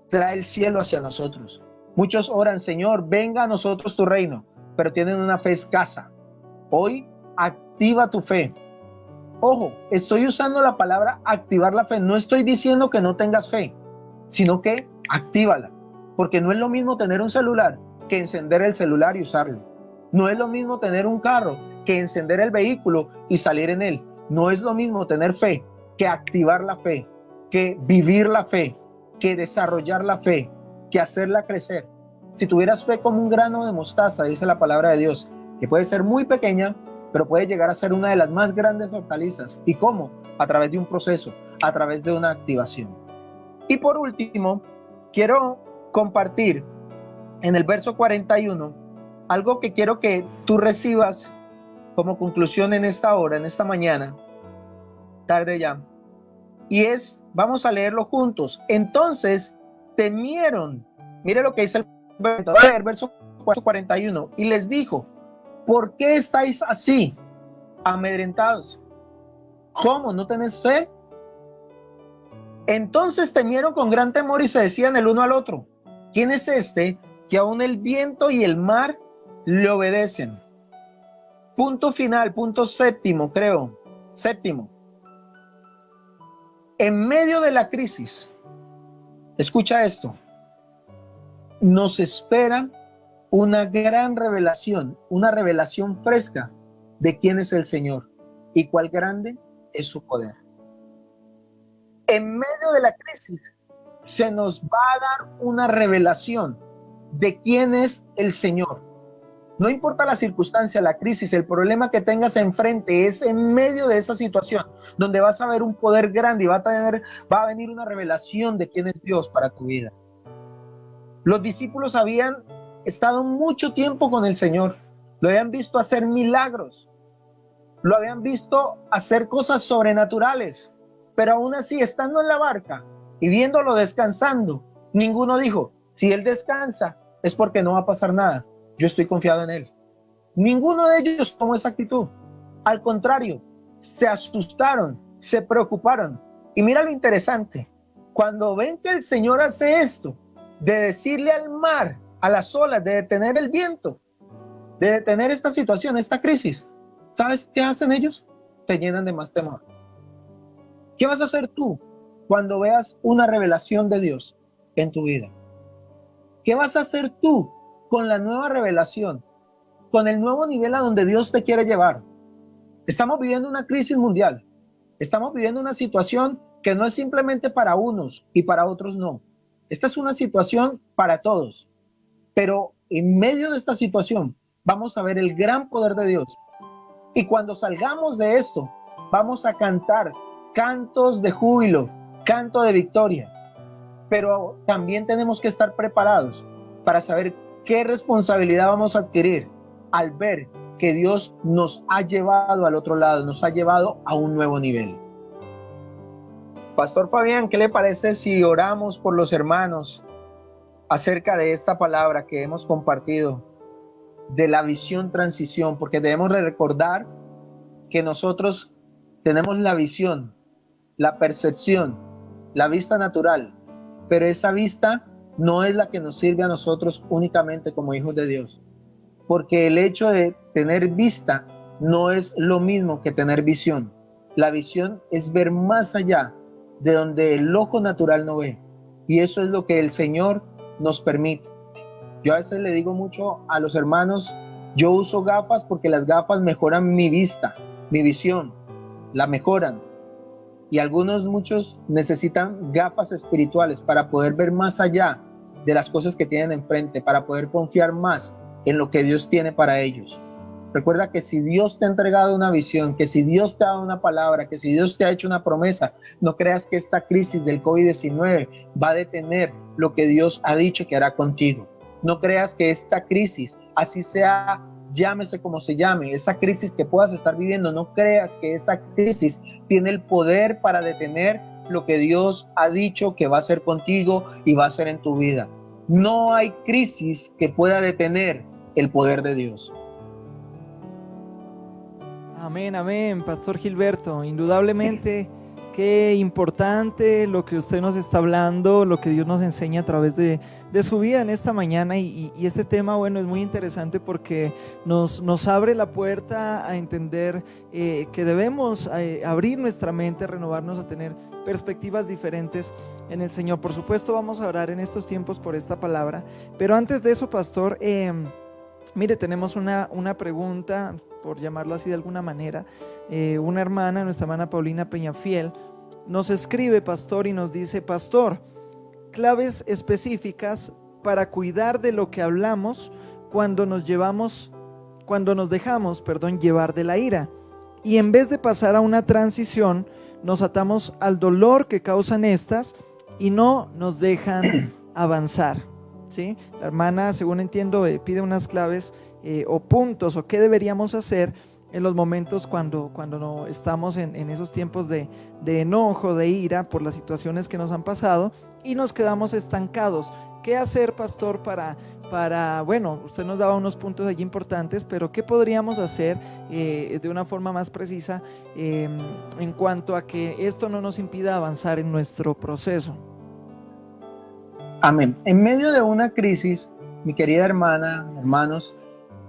trae el cielo hacia nosotros. Muchos oran: Señor, venga a nosotros tu reino, pero tienen una fe escasa. Hoy activa tu fe. Ojo, estoy usando la palabra activar la fe. No estoy diciendo que no tengas fe, sino que actívala, porque no es lo mismo tener un celular que encender el celular y usarlo. No es lo mismo tener un carro que encender el vehículo y salir en él. No es lo mismo tener fe que activar la fe, que vivir la fe, que desarrollar la fe, que hacerla crecer. Si tuvieras fe como un grano de mostaza, dice la palabra de Dios, que puede ser muy pequeña, pero puede llegar a ser una de las más grandes hortalizas. ¿Y cómo? A través de un proceso, a través de una activación. Y por último, quiero compartir en el verso 41 algo que quiero que tú recibas como conclusión en esta hora, en esta mañana, tarde ya. Y es, vamos a leerlo juntos. Entonces temieron. Mire lo que dice el verso 41. Y les dijo: ¿por qué estáis así, amedrentados? ¿Cómo? ¿No tenés fe? Entonces temieron con gran temor y se decían el uno al otro: ¿quién es este que aún el viento y el mar le obedecen? Punto final, punto séptimo, creo. Séptimo. En medio de la crisis, escucha esto, nos espera una gran revelación, una revelación fresca de quién es el Señor y cuál grande es su poder. En medio de la crisis se nos va a dar una revelación de quién es el Señor. No importa la circunstancia, la crisis, el problema que tengas enfrente, es en medio de esa situación donde vas a ver un poder grande y va a venir una revelación de quién es Dios para tu vida. Los discípulos habían estado mucho tiempo con el Señor, lo habían visto hacer milagros, lo habían visto hacer cosas sobrenaturales, pero aún así, estando en la barca y viéndolo descansando, ninguno dijo, si él descansa es porque no va a pasar nada, yo estoy confiado en él. Ninguno de ellos tomó esa actitud. Al contrario, se asustaron, se preocuparon. Y mira lo interesante, cuando ven que el Señor hace esto, de decirle al mar, a las olas, de detener el viento, de detener esta situación, esta crisis, ¿sabes qué hacen ellos? Se llenan de más temor. ¿Qué vas a hacer tú cuando veas una revelación de Dios en tu vida? ¿Qué vas a hacer tú con la nueva revelación, con el nuevo nivel a donde Dios te quiere llevar? Estamos viviendo una crisis mundial. Estamos viviendo una situación que no es simplemente para unos y para otros no. Esta es una situación para todos. Pero en medio de esta situación vamos a ver el gran poder de Dios. Y cuando salgamos de esto, vamos a cantar cantos de júbilo, canto de victoria. Pero también tenemos que estar preparados para saber qué responsabilidad vamos a adquirir al ver que Dios nos ha llevado al otro lado, nos ha llevado a un nuevo nivel. Pastor Fabián, ¿qué le parece si oramos por los hermanos acerca de esta palabra que hemos compartido, de la visión transición? Porque debemos recordar que nosotros tenemos la visión, la percepción, la vista natural, pero esa vista no es la que nos sirve a nosotros únicamente como hijos de Dios, porque el hecho de tener vista no es lo mismo que tener visión. La visión es ver más allá de donde el ojo natural no ve, y eso es lo que el Señor nos permite. Yo a veces le digo mucho a los hermanos, yo uso gafas porque las gafas mejoran mi vista, mi visión, la mejoran. Y muchos necesitan gafas espirituales para poder ver más allá de las cosas que tienen enfrente, para poder confiar más en lo que Dios tiene para ellos. Recuerda que si Dios te ha entregado una visión, que si Dios te ha dado una palabra, que si Dios te ha hecho una promesa, no creas que esta crisis del COVID-19 va a detener lo que Dios ha dicho que hará contigo. No creas que esta crisis, así sea, llámese como se llame, esa crisis que puedas estar viviendo, no creas que esa crisis tiene el poder para detener lo que Dios ha dicho que va a hacer contigo y va a hacer en tu vida. No hay crisis que pueda detener el poder de Dios. Amén, amén, Pastor Gilberto. Indudablemente, qué importante lo que usted nos está hablando, lo que Dios nos enseña a través de su vida en esta mañana. Y este tema, bueno, es muy interesante porque nos abre la puerta a entender que debemos abrir nuestra mente, renovarnos, a tener perspectivas diferentes en el Señor. Por supuesto, vamos a orar en estos tiempos por esta palabra. Pero antes de eso, Pastor, mire, tenemos una pregunta, por llamarlo así de alguna manera. Una hermana, nuestra hermana Paulina Peñafiel, nos escribe, Pastor, y nos dice: Pastor, claves específicas para cuidar de lo que hablamos cuando nos dejamos llevar de la ira, y en vez de pasar a una transición, nos atamos al dolor que causan estas y no nos dejan avanzar. ¿Sí? La hermana, según entiendo, pide unas claves o puntos, o qué deberíamos hacer en los momentos cuando no estamos en esos tiempos de enojo, de ira por las situaciones que nos han pasado y nos quedamos estancados. ¿Qué hacer, Pastor, para bueno, usted nos daba unos puntos allí importantes, pero qué podríamos hacer de una forma más precisa en cuanto a que esto no nos impida avanzar en nuestro proceso? Amén. En medio de una crisis, mi querida hermana, hermanos,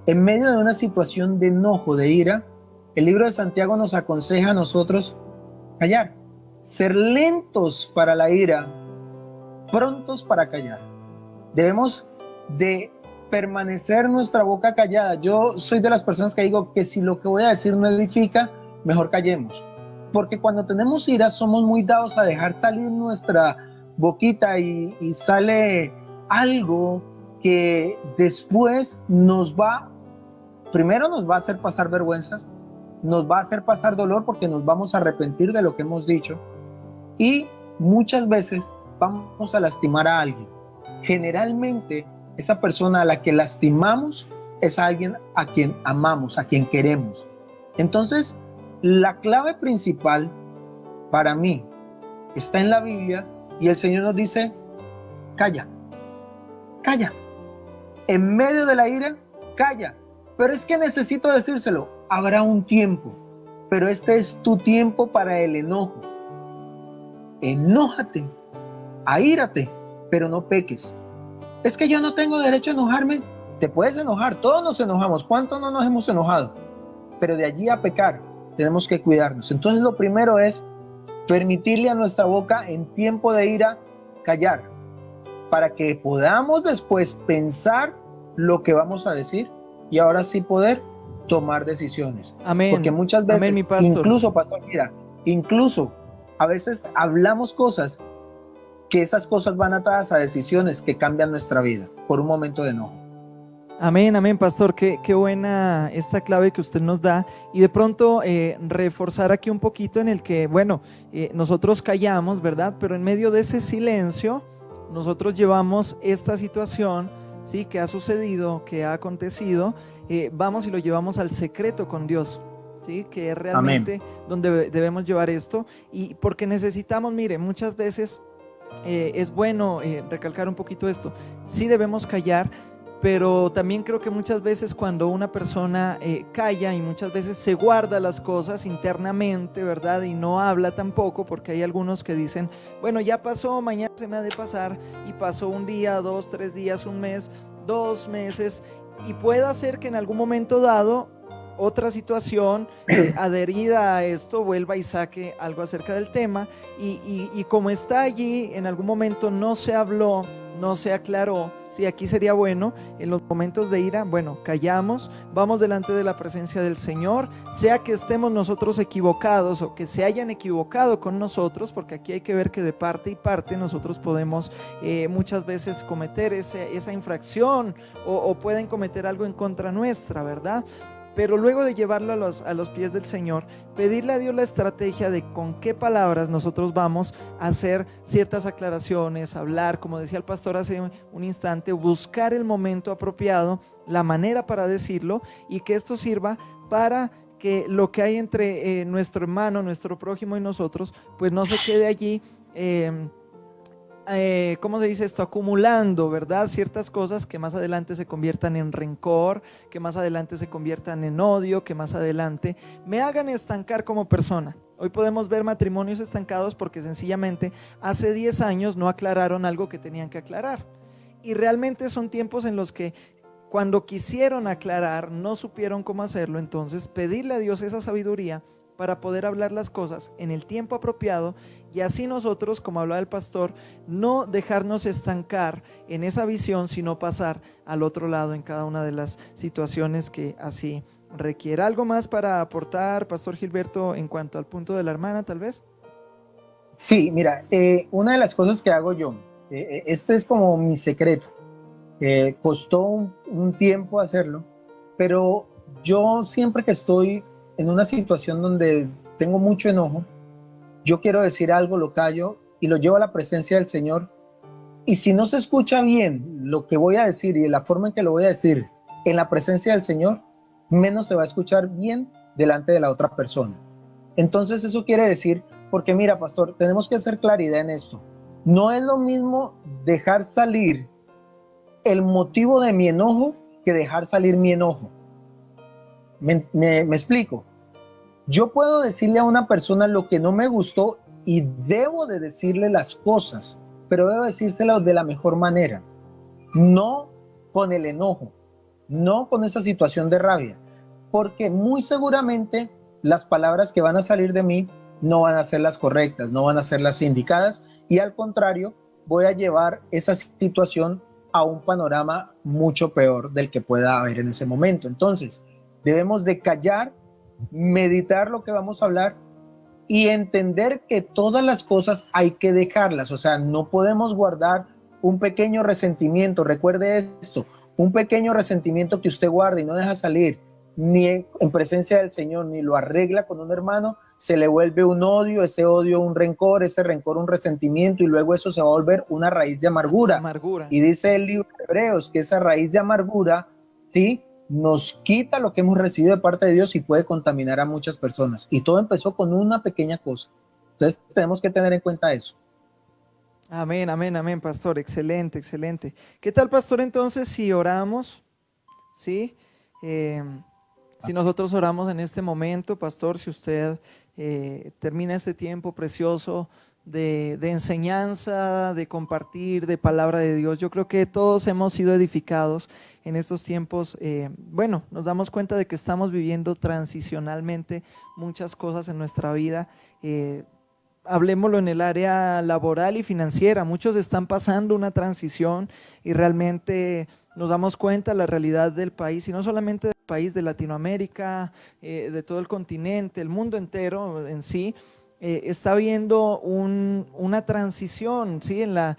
en medio de una situación de enojo, de ira, el libro de Santiago nos aconseja a nosotros callar, ser lentos para la ira, prontos para callar. Debemos de permanecer nuestra boca callada. Yo soy de las personas que digo que si lo que voy a decir no edifica, mejor callemos. Porque cuando tenemos ira somos muy dados a dejar salir nuestra boquita y sale algo que después primero nos va a hacer pasar vergüenza, nos va a hacer pasar dolor porque nos vamos a arrepentir de lo que hemos dicho y muchas veces vamos a lastimar a alguien. Generalmente esa persona a la que lastimamos es alguien a quien amamos, a quien queremos. Entonces, la clave principal para mí está en la Biblia y el Señor nos dice, calla, calla. En medio de la ira, calla. Pero es que necesito decírselo. Habrá un tiempo, pero este es tu tiempo para el enojo. Enójate, aírate, pero no peques. Es que yo no tengo derecho a enojarme. Te puedes enojar, todos nos enojamos. ¿Cuántos no nos hemos enojado? Pero de allí a pecar, tenemos que cuidarnos. Entonces lo primero es permitirle a nuestra boca en tiempo de ira callar, para que podamos después pensar lo que vamos a decir y ahora sí poder tomar decisiones. Amén. Porque muchas veces, amén, mi pastor. incluso, pastor, mira, incluso a veces hablamos cosas que esas cosas van atadas a decisiones que cambian nuestra vida por un momento de enojo. Amén, amén, pastor, qué buena esta clave que usted nos da y de pronto reforzar aquí un poquito en el que, bueno, nosotros callamos, ¿verdad? Pero en medio de ese silencio, nosotros llevamos esta situación, ¿sí? Que ha sucedido, que ha acontecido, vamos y lo llevamos al secreto con Dios, ¿sí? Que es realmente amén. Donde debemos llevar esto y porque necesitamos, mire, muchas veces es bueno recalcar un poquito esto, sí debemos callar, pero también creo que muchas veces cuando una persona calla y muchas veces se guarda las cosas internamente, ¿verdad? Y no habla tampoco, porque hay algunos que dicen, bueno, ya pasó, mañana se me ha de pasar, y pasó un día, 2, 3 días, un mes, 2 meses, y puede ser que en algún momento dado otra situación adherida a esto vuelva y saque algo acerca del tema y como está allí, en algún momento no se habló, no se aclaró. Sí, aquí sería bueno, en los momentos de ira, bueno, callamos, vamos delante de la presencia del Señor, sea que estemos nosotros equivocados o que se hayan equivocado con nosotros, porque aquí hay que ver que de parte y parte nosotros podemos muchas veces cometer esa infracción o pueden cometer algo en contra nuestra, ¿verdad? Pero luego de llevarlo a los pies del Señor, pedirle a Dios la estrategia de con qué palabras nosotros vamos a hacer ciertas aclaraciones, hablar, como decía el pastor hace un instante, buscar el momento apropiado, la manera para decirlo y que esto sirva para que lo que hay entre nuestro hermano, nuestro prójimo y nosotros, pues no se quede allí ¿cómo se dice esto? Acumulando, ¿verdad? Ciertas cosas que más adelante se conviertan en rencor, que más adelante se conviertan en odio, que más adelante me hagan estancar como persona. Hoy podemos ver matrimonios estancados porque sencillamente hace 10 años no aclararon algo que tenían que aclarar. Y realmente son tiempos en los que cuando quisieron aclarar no supieron cómo hacerlo, entonces pedirle a Dios esa sabiduría para poder hablar las cosas en el tiempo apropiado y así nosotros, como hablaba el pastor, no dejarnos estancar en esa visión, sino pasar al otro lado en cada una de las situaciones que así requiera. ¿Algo más para aportar, pastor Gilberto, en cuanto al punto de la hermana, tal vez? Sí, mira, una de las cosas que hago yo, este es como mi secreto, costó un tiempo hacerlo, pero yo siempre que estoy en una situación donde tengo mucho enojo, yo quiero decir algo, lo callo y lo llevo a la presencia del Señor. Y si no se escucha bien lo que voy a decir y la forma en que lo voy a decir en la presencia del Señor, menos se va a escuchar bien delante de la otra persona. Entonces eso quiere decir, porque mira, pastor, tenemos que hacer claridad en esto. No es lo mismo dejar salir el motivo de mi enojo que dejar salir mi enojo. ¿Me explico? Yo puedo decirle a una persona lo que no me gustó y debo de decirle las cosas, pero debo decírselas de la mejor manera, no con el enojo, no con esa situación de rabia, porque muy seguramente las palabras que van a salir de mí no van a ser las correctas, no van a ser las indicadas y al contrario voy a llevar esa situación a un panorama mucho peor del que pueda haber en ese momento. Entonces, debemos de callar, meditar lo que vamos a hablar y entender que todas las cosas hay que dejarlas. O sea, no podemos guardar un pequeño resentimiento. Recuerde esto, un pequeño resentimiento que usted guarda y no deja salir ni en presencia del Señor, ni lo arregla con un hermano, se le vuelve un odio, ese odio un rencor, ese rencor un resentimiento, y luego eso se va a volver una raíz de amargura. Y dice el libro de Hebreos que esa raíz de amargura, ¿sí?, nos quita lo que hemos recibido de parte de Dios y puede contaminar a muchas personas. Y todo empezó con una pequeña cosa. Entonces tenemos que tener en cuenta eso. Amén, amén, amén, pastor. Excelente, excelente. ¿Qué tal, pastor, entonces, si oramos? ¿Sí? Si nosotros oramos en este momento, pastor, si usted termina este tiempo precioso de enseñanza, de compartir, de palabra de Dios, yo creo que todos hemos sido edificados en estos tiempos. Bueno, nos damos cuenta de que estamos viviendo transicionalmente muchas cosas en nuestra vida. Hablemoslo en el área laboral y financiera. Muchos están pasando una transición y realmente nos damos cuenta de la realidad del país, y no solamente del país, de Latinoamérica, de todo el continente, el mundo entero en sí. Está habiendo una transición, ¿sí?, en la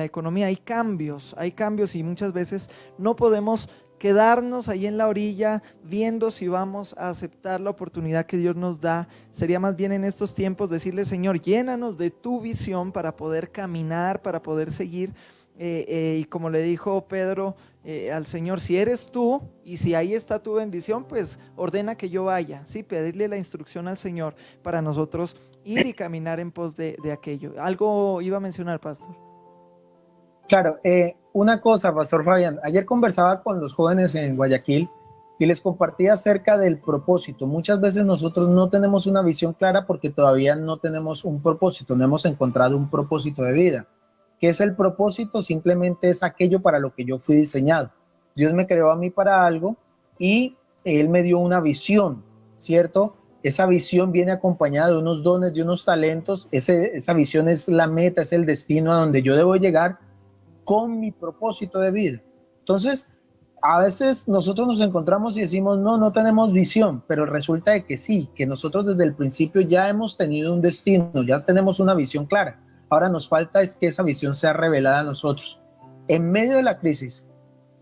economía. Hay cambios y muchas veces no podemos quedarnos ahí en la orilla viendo si vamos a aceptar la oportunidad que Dios nos da. Sería más bien en estos tiempos decirle: Señor, llénanos de tu visión para poder caminar, para poder seguir. Y como le dijo Pedro al Señor, si eres tú y si ahí está tu bendición, pues ordena que yo vaya, ¿sí? Pedirle la instrucción al Señor para nosotros ir y caminar en pos de aquello. Algo iba a mencionar, pastor. Claro, una cosa, pastor Fabián, ayer conversaba con los jóvenes en Guayaquil y les compartía acerca del propósito. Muchas veces nosotros no tenemos una visión clara porque todavía no tenemos un propósito, no hemos encontrado un propósito de vida. ¿Qué es el propósito? Simplemente es aquello para lo que yo fui diseñado. Dios me creó a mí para algo y Él me dio una visión, ¿cierto? Esa visión viene acompañada de unos dones, de unos talentos. Esa visión es la meta, es el destino a donde yo debo llegar con mi propósito de vida. Entonces, a veces nosotros nos encontramos y decimos: no, no tenemos visión, pero resulta de que sí, que nosotros desde el principio ya hemos tenido un destino, ya tenemos una visión clara. Ahora nos falta es que esa visión sea revelada a nosotros. En medio de la crisis,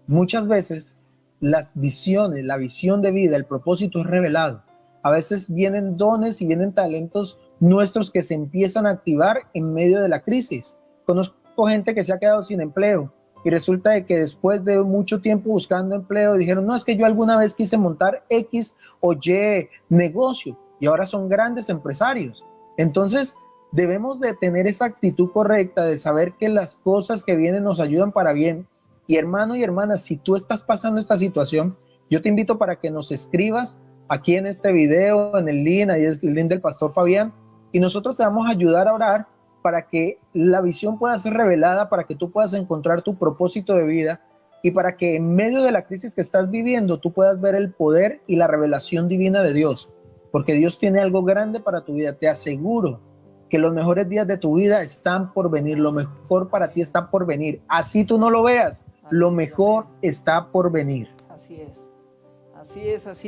muchas veces las visiones, la visión de vida, el propósito es revelado. A veces vienen dones y vienen talentos nuestros que se empiezan a activar en medio de la crisis. Conozco gente que se ha quedado sin empleo y resulta de que después de mucho tiempo buscando empleo dijeron: no, es que yo alguna vez quise montar X o Y negocio, y ahora son grandes empresarios. Entonces debemos de tener esa actitud correcta de saber que las cosas que vienen nos ayudan para bien. Y hermano y hermana, si tú estás pasando esta situación, yo te invito para que nos escribas aquí en este video, en el link, ahí es el link del pastor Fabián, y nosotros te vamos a ayudar a orar para que la visión pueda ser revelada, para que tú puedas encontrar tu propósito de vida y para que en medio de la crisis que estás viviendo tú puedas ver el poder y la revelación divina de Dios, porque Dios tiene algo grande para tu vida. Te aseguro que los mejores días de tu vida están por venir, lo mejor para ti está por venir. Así tú no lo veas, lo mejor está por venir. Así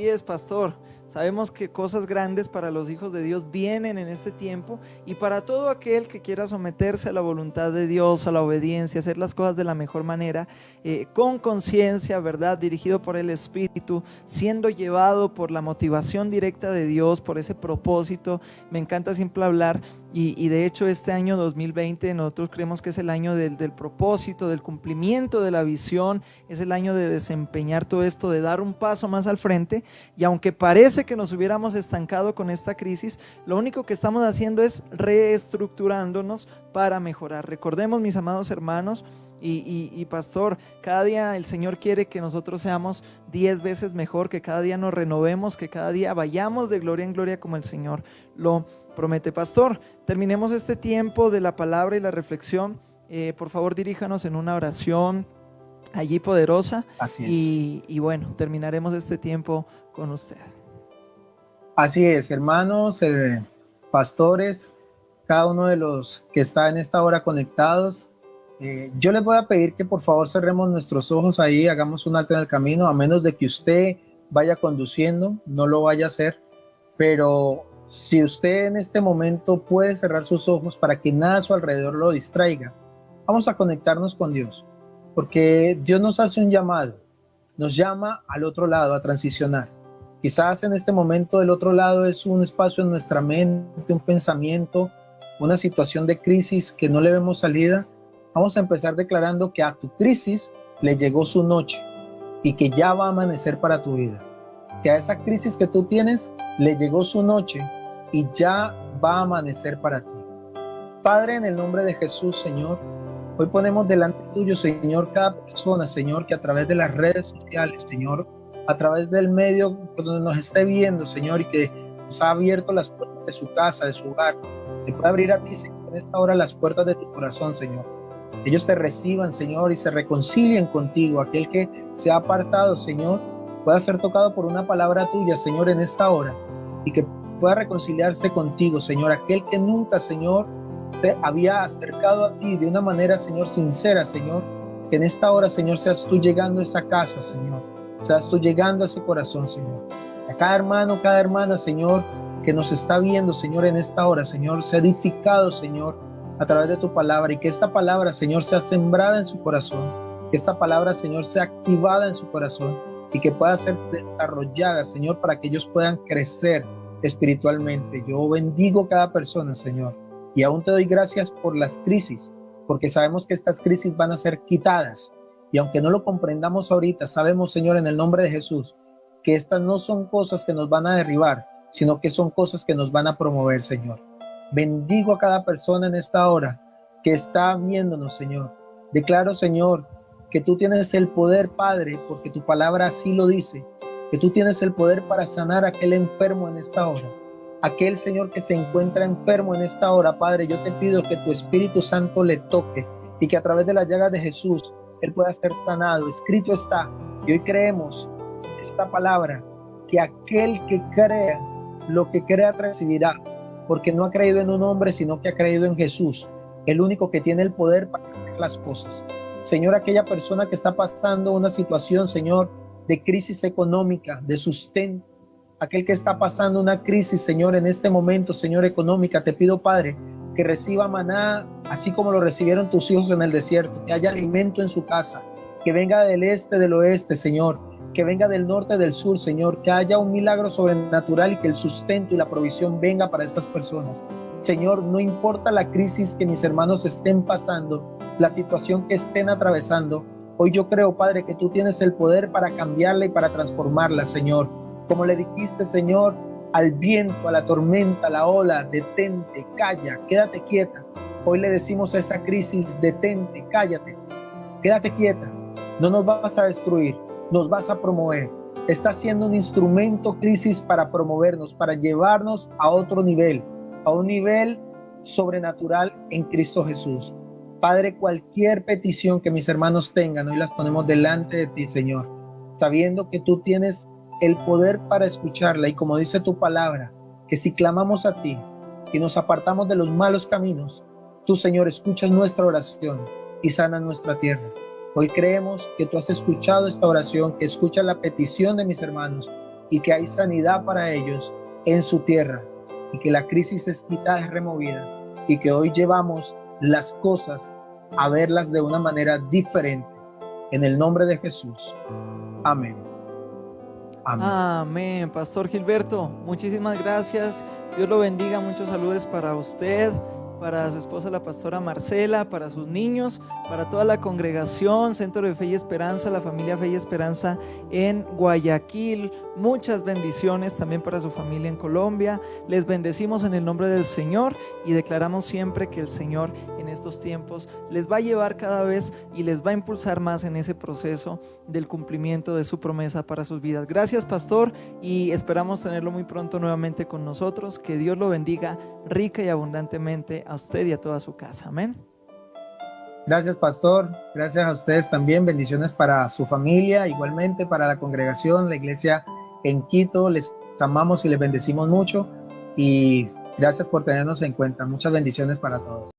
es, pastor. Sabemos que cosas grandes para los hijos de Dios vienen en este tiempo, y para todo aquel que quiera someterse a la voluntad de Dios, a la obediencia, hacer las cosas de la mejor manera, con conciencia, ¿verdad? Dirigido por el Espíritu, siendo llevado por la motivación directa de Dios, por ese propósito. Me encanta siempre hablar, y de hecho este año 2020 nosotros creemos que es el año del propósito, del cumplimiento de la visión, es el año de desempeñar todo esto, de dar un paso más al frente. Y aunque parece que nos hubiéramos estancado con esta crisis, lo único que estamos haciendo es reestructurándonos para mejorar. Recordemos, mis amados hermanos y pastor, cada día el Señor quiere que nosotros seamos 10 veces mejor, que cada día nos renovemos, que cada día vayamos de gloria en gloria como el Señor lo promete. Pastor, terminemos este tiempo de la palabra y la reflexión. Por favor, diríjanos en una oración allí poderosa. Así es. Y bueno, terminaremos este tiempo con usted. Así es, hermanos, pastores, cada uno de los que está en esta hora conectados, Yo les voy a pedir que por favor cerremos nuestros ojos ahí, hagamos un alto en el camino, a menos de que usted vaya conduciendo, no lo vaya a hacer, pero si usted en este momento puede cerrar sus ojos para que nada a su alrededor lo distraiga, vamos a conectarnos con Dios, porque Dios nos hace un llamado, nos llama al otro lado a transicionar. Quizás en este momento el otro lado es un espacio en nuestra mente, un pensamiento, una situación de crisis que no le vemos salida. Vamos a empezar declarando que a tu crisis le llegó su noche y que ya va a amanecer para tu vida. Que a esa crisis que tú tienes le llegó su noche y ya va a amanecer para ti. Padre, en el nombre de Jesús, Señor, hoy ponemos delante tuyo, Señor, cada persona, Señor, que a través de las redes sociales, Señor, a través del medio por donde nos esté viendo, Señor, y que nos ha abierto las puertas de su casa, de su hogar, te puede abrir a ti, Señor, en esta hora las puertas de tu corazón, Señor. Ellos te reciban, Señor, y se reconcilien contigo. Aquel que se ha apartado, Señor, pueda ser tocado por una palabra tuya, Señor, en esta hora, y que pueda reconciliarse contigo, Señor. Aquel que nunca, Señor, te había acercado a ti de una manera, Señor, sincera, Señor, que en esta hora, Señor, seas tú llegando a esa casa, Señor, seas tú llegando a ese corazón, Señor. A cada hermano, cada hermana, Señor, que nos está viendo, Señor, en esta hora, Señor, sea edificado, Señor, a través de tu palabra, y que esta palabra, Señor, sea sembrada en su corazón, que esta palabra, Señor, sea activada en su corazón y que pueda ser desarrollada, Señor, para que ellos puedan crecer espiritualmente. Yo bendigo cada persona, Señor, y aún te doy gracias por las crisis, porque sabemos que estas crisis van a ser quitadas, y aunque no lo comprendamos ahorita, sabemos, Señor, en el nombre de Jesús, que estas no son cosas que nos van a derribar, sino que son cosas que nos van a promover, Señor. Bendigo a cada persona en esta hora que está viéndonos, Señor. Declaro, Señor, que tú tienes el poder, Padre, porque tu palabra así lo dice, que tú tienes el poder para sanar a aquel enfermo en esta hora. Aquel, Señor, que se encuentra enfermo en esta hora, Padre, yo te pido que tu Espíritu Santo le toque y que a través de las llagas de Jesús él pueda ser sanado. Escrito está, y hoy creemos esta palabra, que aquel que crea, lo que crea recibirá, porque no ha creído en un hombre, sino que ha creído en Jesús, el único que tiene el poder para hacer las cosas. Señor, aquella persona que está pasando una situación, Señor, de crisis económica, de sustento, aquel que está pasando una crisis, Señor, en este momento, Señor, económica, te pido, Padre, que reciba maná, así como lo recibieron tus hijos en el desierto, que haya alimento en su casa, que venga del este, del oeste, Señor, que venga del norte, del sur, Señor, que haya un milagro sobrenatural y que el sustento y la provisión venga para estas personas. Señor, no importa la crisis que mis hermanos estén pasando, la situación que estén atravesando, hoy yo creo, Padre, que tú tienes el poder para cambiarla y para transformarla, Señor. Como le dijiste, Señor, al viento, a la tormenta, a la ola, detente, calla, quédate quieta. Hoy le decimos a esa crisis, detente, cállate, quédate quieta, no nos vas a destruir, nos vas a promover. Está siendo un instrumento crisis para promovernos, para llevarnos a otro nivel, a un nivel sobrenatural en Cristo Jesús. Padre, cualquier petición que mis hermanos tengan, hoy las ponemos delante de ti, Señor, sabiendo que tú tienes el poder para escucharla, y como dice tu palabra, que si clamamos a ti y nos apartamos de los malos caminos, tú, Señor, escuchas nuestra oración y sanas nuestra tierra. Hoy creemos que tú has escuchado esta oración, que escuchas la petición de mis hermanos y que hay sanidad para ellos en su tierra, y que la crisis es quitada, es removida, y que hoy llevamos las cosas a verlas de una manera diferente. En el nombre de Jesús. Amén. Amén. Amén. Pastor Gilberto, muchísimas gracias. Dios lo bendiga. Muchos saludos para usted, para su esposa la pastora Marcela, para sus niños, para toda la congregación, Centro de Fe y Esperanza, la familia Fe y Esperanza en Guayaquil. Muchas bendiciones también para su familia en Colombia. Les bendecimos en el nombre del Señor y declaramos siempre que el Señor en estos tiempos les va a llevar cada vez y les va a impulsar más en ese proceso del cumplimiento de su promesa para sus vidas. Gracias, pastor, y esperamos tenerlo muy pronto nuevamente con nosotros. Que Dios lo bendiga rica y abundantemente a usted y a toda su casa. Amén. Gracias, pastor. Gracias a ustedes también. Bendiciones para su familia, igualmente para la congregación, la iglesia en Quito. Les amamos y les bendecimos mucho, y gracias por tenernos en cuenta. Muchas bendiciones para todos.